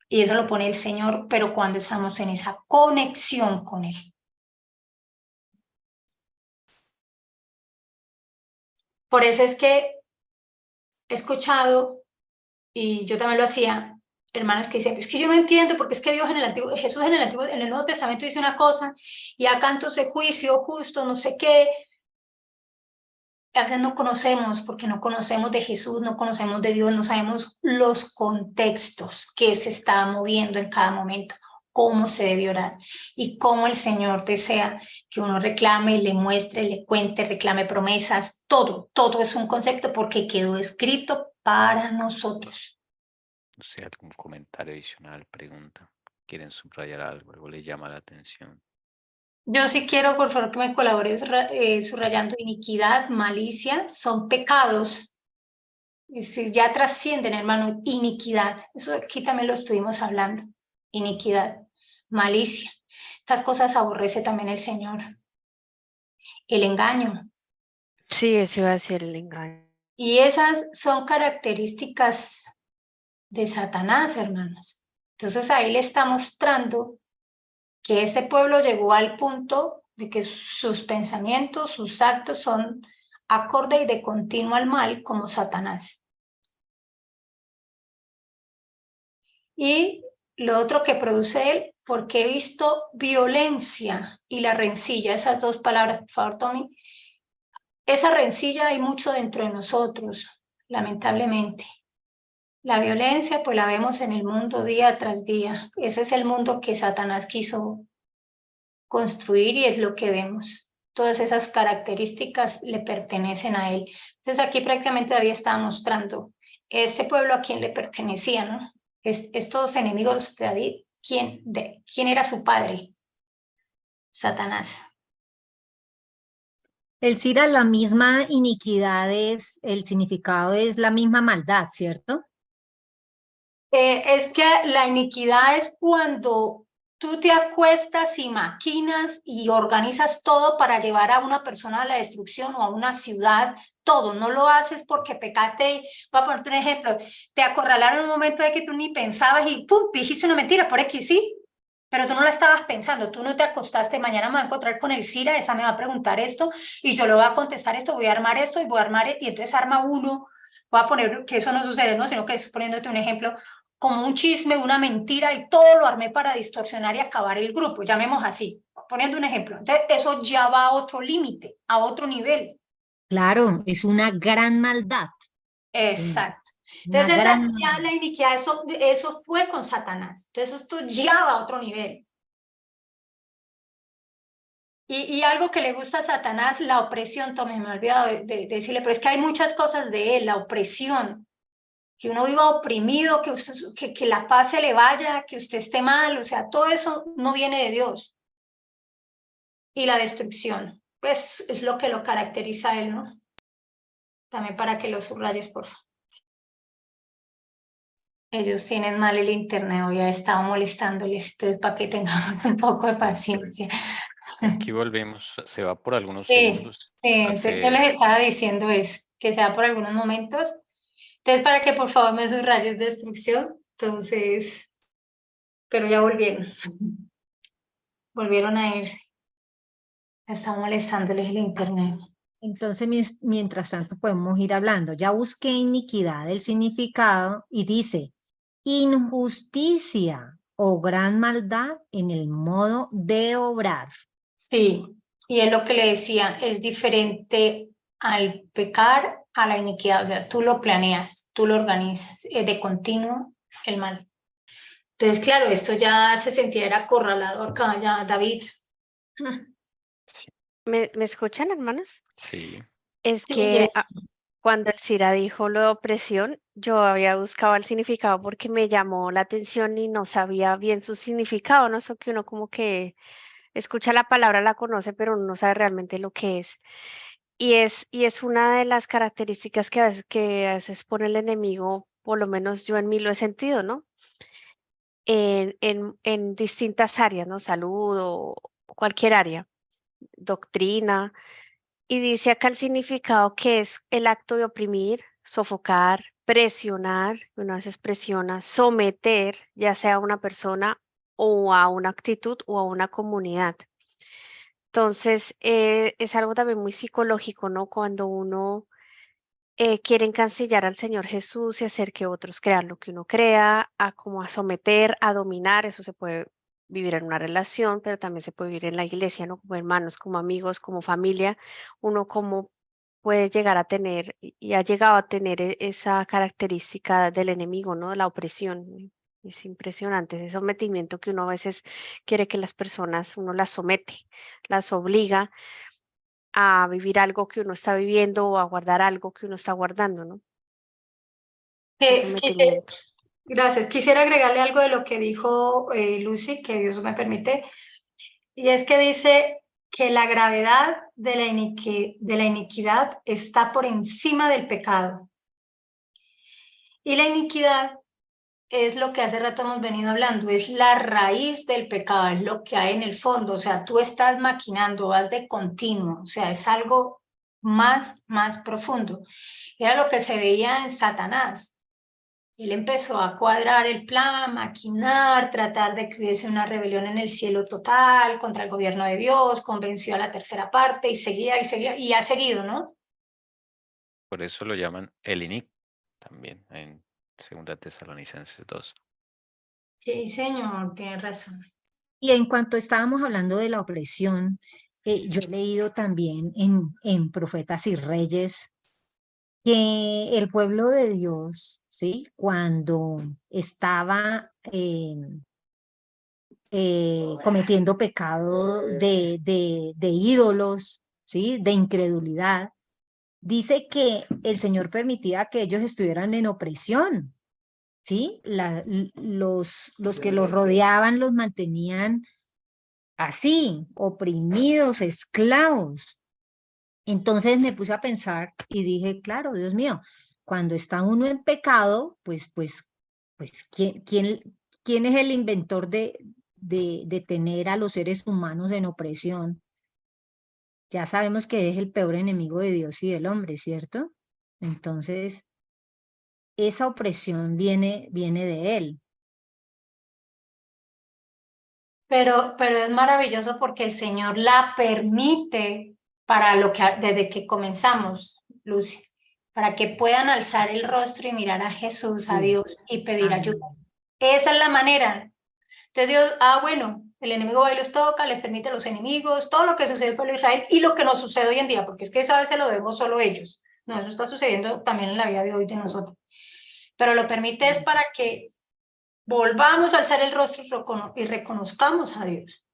Y eso lo pone el Señor, pero cuando estamos en esa conexión con Él. Por eso es que he escuchado, y yo también lo hacía, hermanas que dicen, es que yo no entiendo, porque es que Dios Jesús en el Nuevo Testamento dice una cosa, y acá entonces juicio, justo, no sé qué. A veces no conocemos, porque no conocemos de Jesús, no conocemos de Dios, no sabemos los contextos que se está moviendo en cada momento, cómo se debe orar y cómo el Señor desea que uno reclame, le muestre, le cuente, reclame promesas, todo es un concepto porque quedó escrito para nosotros. No sé, algún comentario adicional, pregunta. ¿Quieren subrayar algo le llama la atención? Yo sí quiero, por favor, que me colabores subrayando iniquidad, malicia, son pecados. Y si ya trascienden, hermano, iniquidad. Eso aquí también lo estuvimos hablando. Iniquidad, malicia. Estas cosas aborrece también el Señor. El engaño. Sí, eso iba a ser el engaño. Y esas son características de Satanás, hermanos. Entonces ahí le está mostrando que este pueblo llegó al punto de que sus pensamientos, sus actos son acorde y de continuo al mal como Satanás. Y lo otro que produce él, porque he visto violencia y la rencilla, esas dos palabras, por favor, Tommy. Esa rencilla hay mucho dentro de nosotros, lamentablemente. La violencia, pues la vemos en el mundo día tras día. Ese es el mundo que Satanás quiso construir y es lo que vemos. Todas esas características le pertenecen a él. Entonces aquí prácticamente David estaba mostrando este pueblo a quién le pertenecía, ¿no? Estos enemigos de David, ¿quién era su padre? Satanás. El Cira, la misma iniquidad es, el significado es la misma maldad, ¿cierto? Es que la iniquidad es cuando tú te acuestas y maquinas y organizas todo para llevar a una persona a la destrucción o a una ciudad, todo. No lo haces porque pecaste y, voy a ponerte un ejemplo, te acorralaron en un momento de que tú ni pensabas y ¡pum! Dijiste una mentira, por aquí sí, pero tú no la estabas pensando, tú no te acostaste, mañana me voy a encontrar con el Cira, esa me va a preguntar esto y yo le voy a contestar esto, voy a armar esto y voy a armar, y entonces arma uno, voy a poner que eso no sucede, ¿no? Sino que es poniéndote un ejemplo, como un chisme, una mentira, y todo lo armé para distorsionar y acabar el grupo, llamemos así, poniendo un ejemplo. Entonces, eso ya va a otro límite, a otro nivel. Claro, es una gran maldad. Exacto. Una Entonces, gran ya maldad. la iniquidad, eso fue con Satanás. Entonces, esto ya va a otro nivel. Y algo que le gusta a Satanás, la opresión, Tomé, me he olvidado de decirle, pero es que hay muchas cosas de él, la opresión, que uno viva oprimido, que la paz se le vaya, que usted esté mal, o sea, todo eso no viene de Dios. Y la destrucción, pues es lo que lo caracteriza a él, ¿no? También para que lo subrayes, por favor. Ellos tienen mal el internet, hoy he estado molestándoles, entonces para que tengamos un poco de paciencia. Aquí volvemos, se va por algunos Sí, segundos. sí, entonces yo les estaba diciendo eso, que sea por algunos momentos. Entonces, para que por favor me subrayes destrucción, entonces, pero ya volvieron. Volvieron a irse. Está molestándoles el internet. Entonces, mientras tanto, podemos ir hablando. Ya busqué iniquidad, el significado, y dice, injusticia o gran maldad en el modo de obrar. Sí, y es lo que le decía, es diferente al pecar a la iniquidad, o sea, tú lo planeas, tú lo organizas, es de continuo el mal. Entonces, claro, esto ya se sentía era acorralado acá, ya David. Sí, ¿Me escuchan, hermanos? sí. Es Sí, que cuando el Cira dijo lo de opresión, yo había buscado el significado porque me llamó la atención y no sabía bien su significado, ¿no? Eso que uno como que escucha la palabra, la conoce, pero no sabe realmente lo que es. Y es una de las características que a veces pone el enemigo, por lo menos yo en mí lo he sentido, ¿no? En distintas áreas, ¿no? Salud o cualquier área, doctrina. Y dice acá el significado que es el acto de oprimir, sofocar, presionar, una vez presiona, someter, ya sea a una persona o a una actitud o a una comunidad. Entonces, es algo también muy psicológico, ¿no? Cuando uno quiere encasillar al Señor Jesús y hacer que otros crean lo que uno crea, a como a someter, a dominar, eso se puede vivir en una relación, pero también se puede vivir en la iglesia, ¿no? Como hermanos, como amigos, como familia, uno como puede llegar a tener y ha llegado a tener esa característica del enemigo, ¿no? La opresión. Es impresionante ese sometimiento que uno a veces quiere que las personas, uno las somete, las obliga a vivir algo que uno está viviendo o a guardar algo que uno está guardando, ¿no? Ese sometimiento. Gracias. Quisiera agregarle algo de lo que dijo Lucy, que Dios me permite, y es que dice que la gravedad de la iniquidad está por encima del pecado. Y la iniquidad es lo que hace rato hemos venido hablando, es la raíz del pecado, es lo que hay en el fondo, o sea, tú estás maquinando, vas de continuo, o sea, es algo más profundo. Era lo que se veía en Satanás. Él empezó a cuadrar el plan, maquinar, tratar de que hubiese una rebelión en el cielo total contra el gobierno de Dios, convenció a la tercera parte y seguía, y ha seguido, ¿no? Por eso lo llaman el Inic también en 2 Tesalonicenses 2. Sí, señor, tiene razón. Y en cuanto estábamos hablando de la opresión, yo he leído también en Profetas y Reyes que el pueblo de Dios, ¿sí? Cuando estaba cometiendo pecado de ídolos, ¿sí? De incredulidad. Dice que el Señor permitía que ellos estuvieran en opresión, ¿sí? Los que los rodeaban los mantenían así, oprimidos, esclavos. Entonces me puse a pensar y dije, claro, Dios mío, cuando está uno en pecado, pues, ¿quién es el inventor de tener a los seres humanos en opresión? Ya sabemos que es el peor enemigo de Dios y del hombre, ¿cierto? Entonces, esa opresión viene de él. Pero es maravilloso porque el Señor la permite para lo que desde que comenzamos, Lucy, para que puedan alzar el rostro y mirar a Jesús, a Sí. Dios y pedir Amén. ayuda. Esa es la manera. Entonces Dios, bueno, el enemigo va y los toca, les permite a los enemigos, todo lo que sucede en el pueblo de Israel y lo que nos sucede hoy en día, porque es que eso a veces lo vemos solo ellos. No, eso está sucediendo también en la vida de hoy de nosotros. Pero lo permite es para que volvamos a alzar el rostro y reconozcamos a Dios.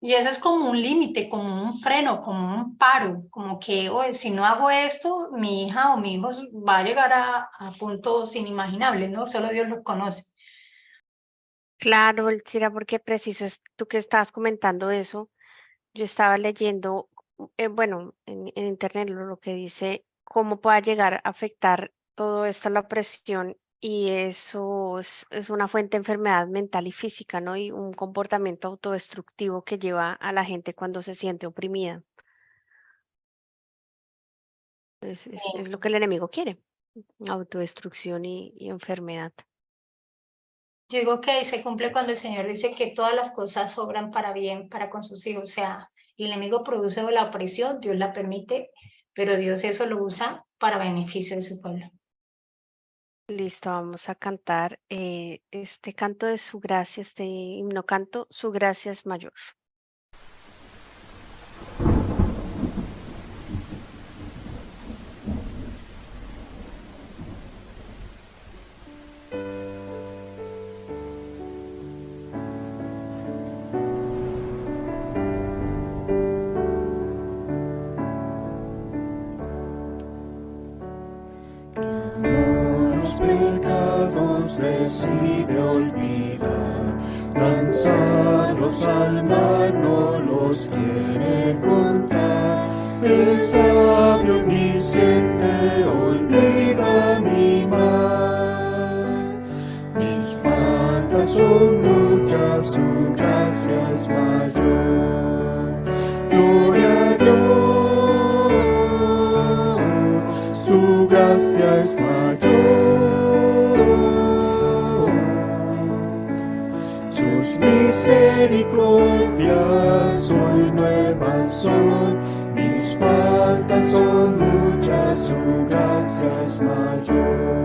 Y eso es como un límite, como un freno, como un paro, como que, oye, si no hago esto, mi hija o mi hijo va a llegar a puntos inimaginables, ¿no? Solo Dios los conoce. Claro, Elcira, porque preciso es tú que estabas comentando eso. Yo estaba leyendo, bueno, en internet lo que dice cómo pueda llegar a afectar todo esto a la opresión y eso es una fuente de enfermedad mental y física, ¿no? Y un comportamiento autodestructivo que lleva a la gente cuando se siente oprimida. Es lo que el enemigo quiere, autodestrucción y enfermedad. Yo digo que se cumple cuando el Señor dice que todas las cosas obran para bien, para con sus hijos. O sea, el enemigo produce la opresión, Dios la permite, pero Dios eso lo usa para beneficio de su pueblo. Listo, vamos a cantar este canto de su gracia, este himno canto, su gracia es mayor. Los pecados decide olvidar, lanzados al mar no los quiere contar. El sabio omnisciente olvida mi mal. Mis faltas son muchas, su gracia es mayor. Gloria a Dios, su gracia es mayor. Sus misericordias hoy nuevas son, mis faltas son muchas, su gracia es mayor.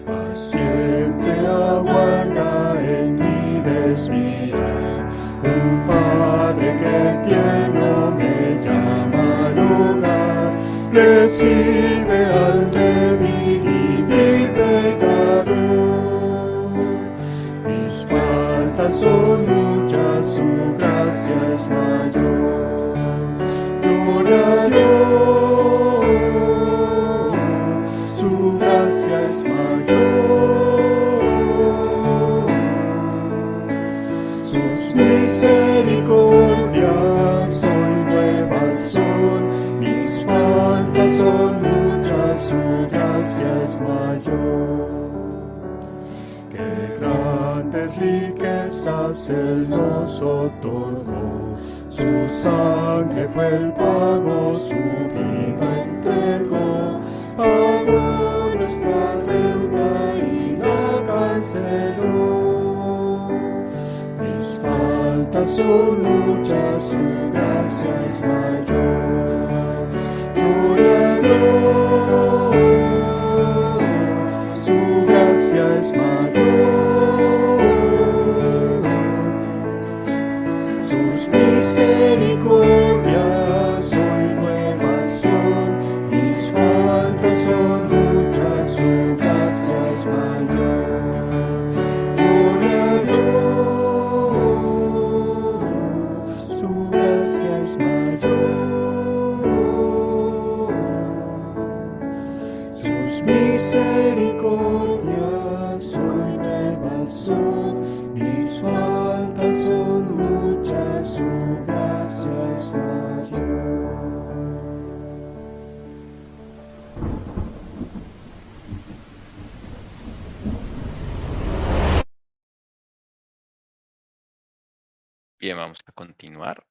Paciente aguarda en mi desviar, un Padre que tierno me llama al hogar, recibe al débil y vil pecador. Mis faltas son muchas, su gracia es mayor. Gloria a Dios, su gracia es mayor. Sus misericordias hoy nuevas son, mis faltas son muchas, su gracia es mayor. Qué grandes riquezas Él nos otorgó, su sangre fue el pago, su vida entregó, pagó nuestras deudas y la canceló. Mis faltas son muchas, su gracia es mayor. Gloria a Dios, su gracia es mayor. Sus misericordias hoy nuevas son, mis faltas son muchas, su gracia es mayor. Gloria a Dios, tus misericordias hoy nuevas son, mis faltas son muchas, su gracia es mayor. Bien, vamos a continuar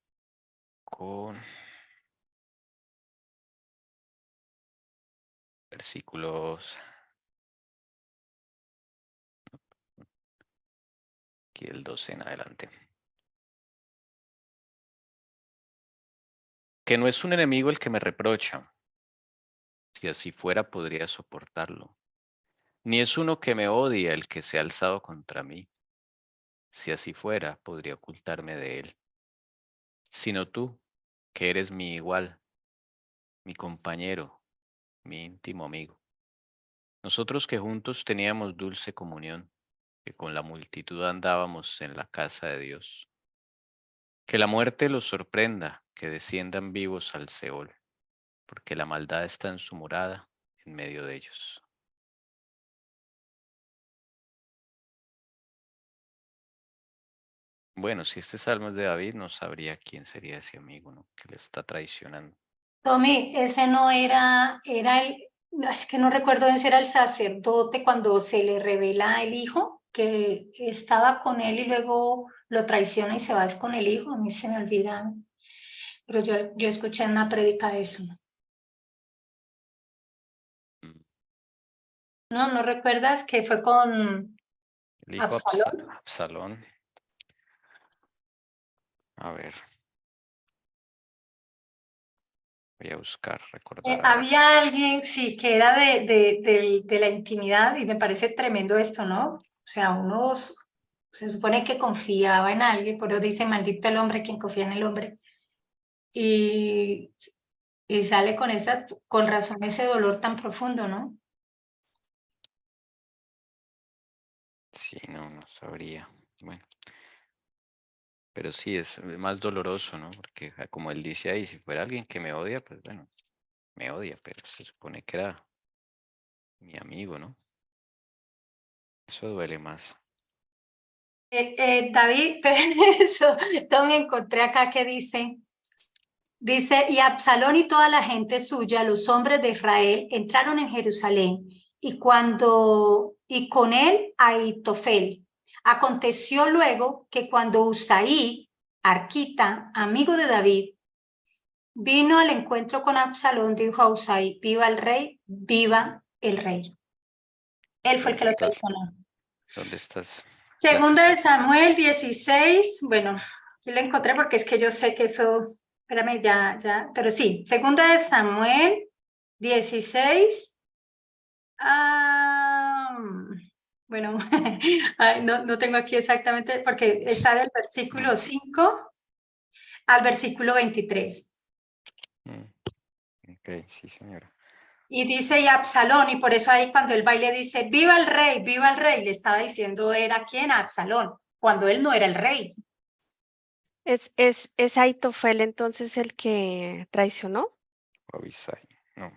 con versículos. Aquí el 12 en adelante. Que no es un enemigo el que me reprocha. Si así fuera, podría soportarlo. Ni es uno que me odia el que se ha alzado contra mí. Si así fuera, podría ocultarme de él. Sino tú, que eres mi igual, mi compañero, mi íntimo amigo. Nosotros que juntos teníamos dulce comunión, que con la multitud andábamos en la casa de Dios. Que la muerte los sorprenda, que desciendan vivos al Seol, porque la maldad está en su morada, en medio de ellos. Bueno, si este salmo es de David, no sabría quién sería ese amigo, ¿no? Que le está traicionando. Tommy, ese no era, no, es que no recuerdo si era el sacerdote cuando se le revela el hijo, que estaba con él y luego lo traiciona y se va con el hijo. A mí se me olvidan, pero yo escuché en una prédica eso. Mm. ¿No recuerdas que fue con El hijo Absalón? Absalón. A ver. Voy a buscar, recordar, a ver. Había alguien, sí, que era de la intimidad y me parece tremendo esto, ¿no? O sea, uno se supone que confiaba en alguien, pero dice, maldito el hombre quien confía en el hombre. Y, y sale con razón ese dolor tan profundo, ¿no? Sí, no sabría. Bueno, pero sí es más doloroso, ¿no? Porque como él dice ahí, si fuera alguien que me odia, pues bueno, me odia, pero se supone que era mi amigo, ¿no? Eso duele más. David, eso también encontré acá que dice, y Absalón y toda la gente suya, los hombres de Israel, entraron en Jerusalén y con él Ahitofel. Aconteció luego que cuando Usaí, Arquita, amigo de David, vino al encuentro con Absalón, dijo a Usaí, viva el rey, viva el rey. Él fue el ¿Dónde que lo estás? traicionó. ¿Dónde estás? La Segunda de cita. Samuel 16, bueno, aquí la encontré porque es que yo sé que eso, espérame, pero sí, segunda de Samuel 16, bueno, ay, no tengo aquí exactamente, porque está del versículo 5 al versículo 23. Ok, sí, señora. Y dice, y Absalón, y por eso ahí cuando el baile dice, viva el rey, le estaba diciendo, ¿era quién? A Absalón, cuando él no era el rey. ¿Es Aitofel entonces el que traicionó? Abisai.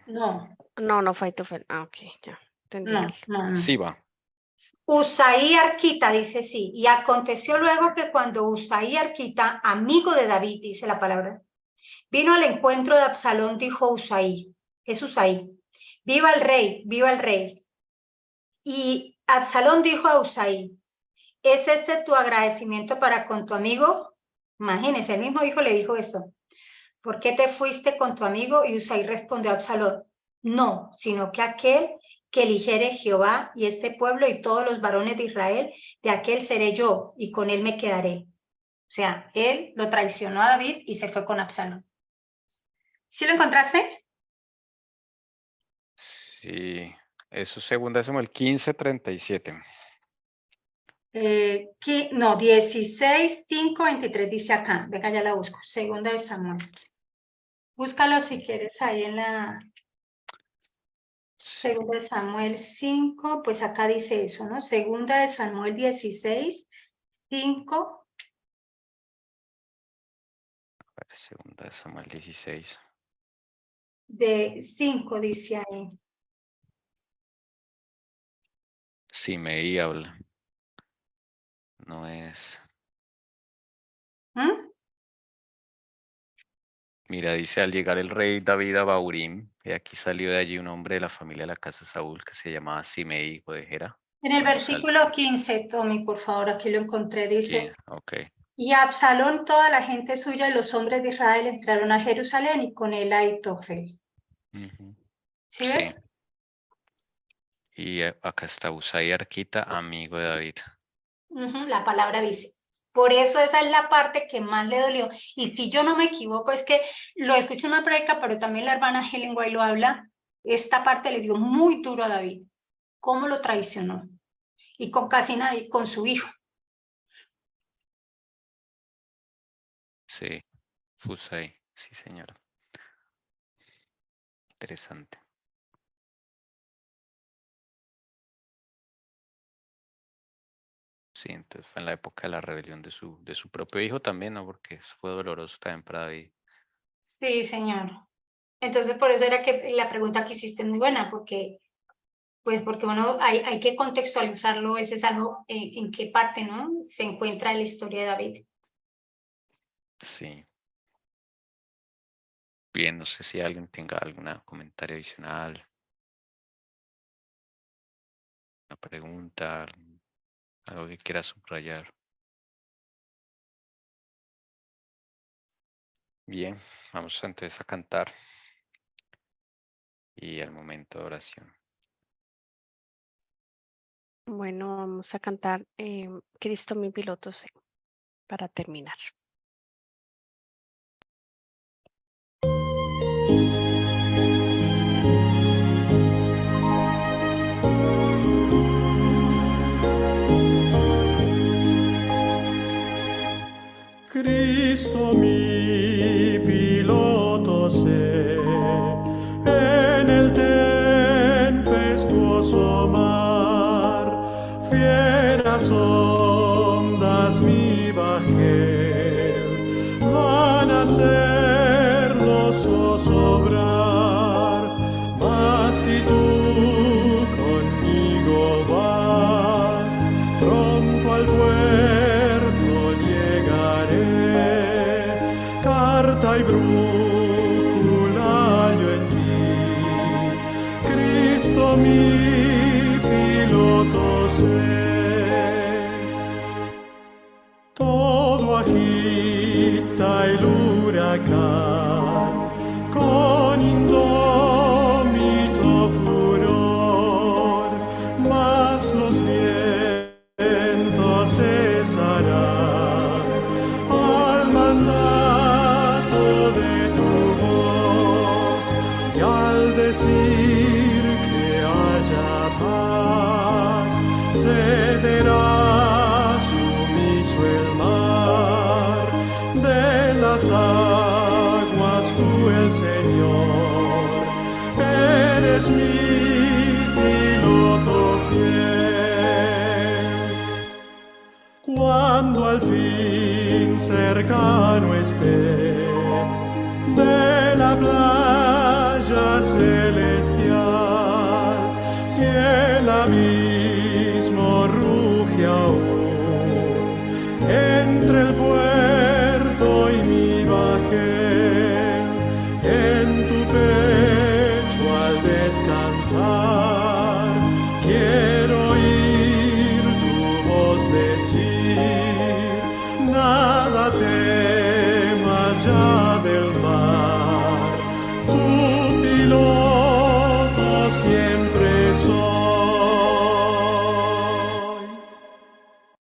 No. No, No fue Aitofel. Ah, ok, ya, entendí mal. no. Siba. Usaí Arquita dice sí, y aconteció luego que cuando Usaí Arquita, amigo de David, dice la palabra, vino al encuentro de Absalón, dijo Usaí, es Usaí, viva el rey, viva el rey. Y Absalón dijo a Usaí, ¿es este tu agradecimiento para con tu amigo? Imagínense, el mismo hijo le dijo esto. ¿Por qué te fuiste con tu amigo? Y Usaí respondió a Absalón, no, sino que aquel que eligiere Jehová y este pueblo y todos los varones de Israel, de aquel seré yo y con él me quedaré. O sea, él lo traicionó a David y se fue con Absalón. ¿Sí lo encontraste? Sí. Eso es segunda Samuel 15:37. No, 16, 5, 23 dice acá. Venga, ya la busco. Segunda de Samuel. Búscalo si quieres ahí en la Sí. Segunda de Samuel 5, pues acá dice eso, ¿no? Segunda de Samuel 16, 5. A ver, segunda Samuel 16. De 5 dice ahí. Simei habla. No es. ¿Mm? Mira, dice al llegar el rey David a Baurim, y aquí salió de allí un hombre de la familia de la casa de Saúl que se llamaba Simei, hijo de Gera. En el Cuando sal- versículo 15, Tommy, por favor, aquí lo encontré, dice, Ok. y Absalón, toda la gente suya y los hombres de Israel entraron a Jerusalén y con él Ahitofel. Ujú. ¿Sí Sí. ves? Y acá está Usai Arquita, amigo de David. Ujú, la palabra dice. Por eso esa es la parte que más le dolió. Y si yo no me equivoco, es que lo escucho en una prédica, pero también la hermana Helen White lo habla. Esta parte le dio muy duro a David. Cómo lo traicionó. Y con casi nadie, con su hijo. Sí, Fusai, sí señora. Interesante. Sí, entonces fue en la época de la rebelión de su propio hijo también, ¿no? Porque eso fue doloroso también para David. Sí, señor. Entonces, por eso era que la pregunta que hiciste es muy buena, porque bueno, hay que contextualizarlo, ese es algo en qué parte, ¿no? Se encuentra la historia de David. Sí. Bien, no sé si alguien tenga algún comentario adicional, una pregunta, algo que quiera subrayar. Bien, vamos entonces a cantar y al momento de oración. Bueno, vamos a cantar Cristo mi piloto, sí, para terminar. Cristo mi piloto sé, en el tempestuoso mar, fieras ondas mi bajel, van a hacerlo zozobrar, mas si tú conmigo vas, pronto al puerto llegaré, carta y brújula yo en ti, Cristo mi piloto sé. Todo agita el huracán con indómito furor, mas los vientos cesarán al mandato de tu voz, y al decir que haya paz, cederá sumiso el mar, de las aguas tú el Señor, eres mi piloto fiel. Cuando al fin cercano esté de la playa celestial, si el abismo ruge aún entre el puerto y mi bajel, en tu pecho al descansar, quiero oír tu voz decir, nada temas ya del mar, tu piloto siempre soy.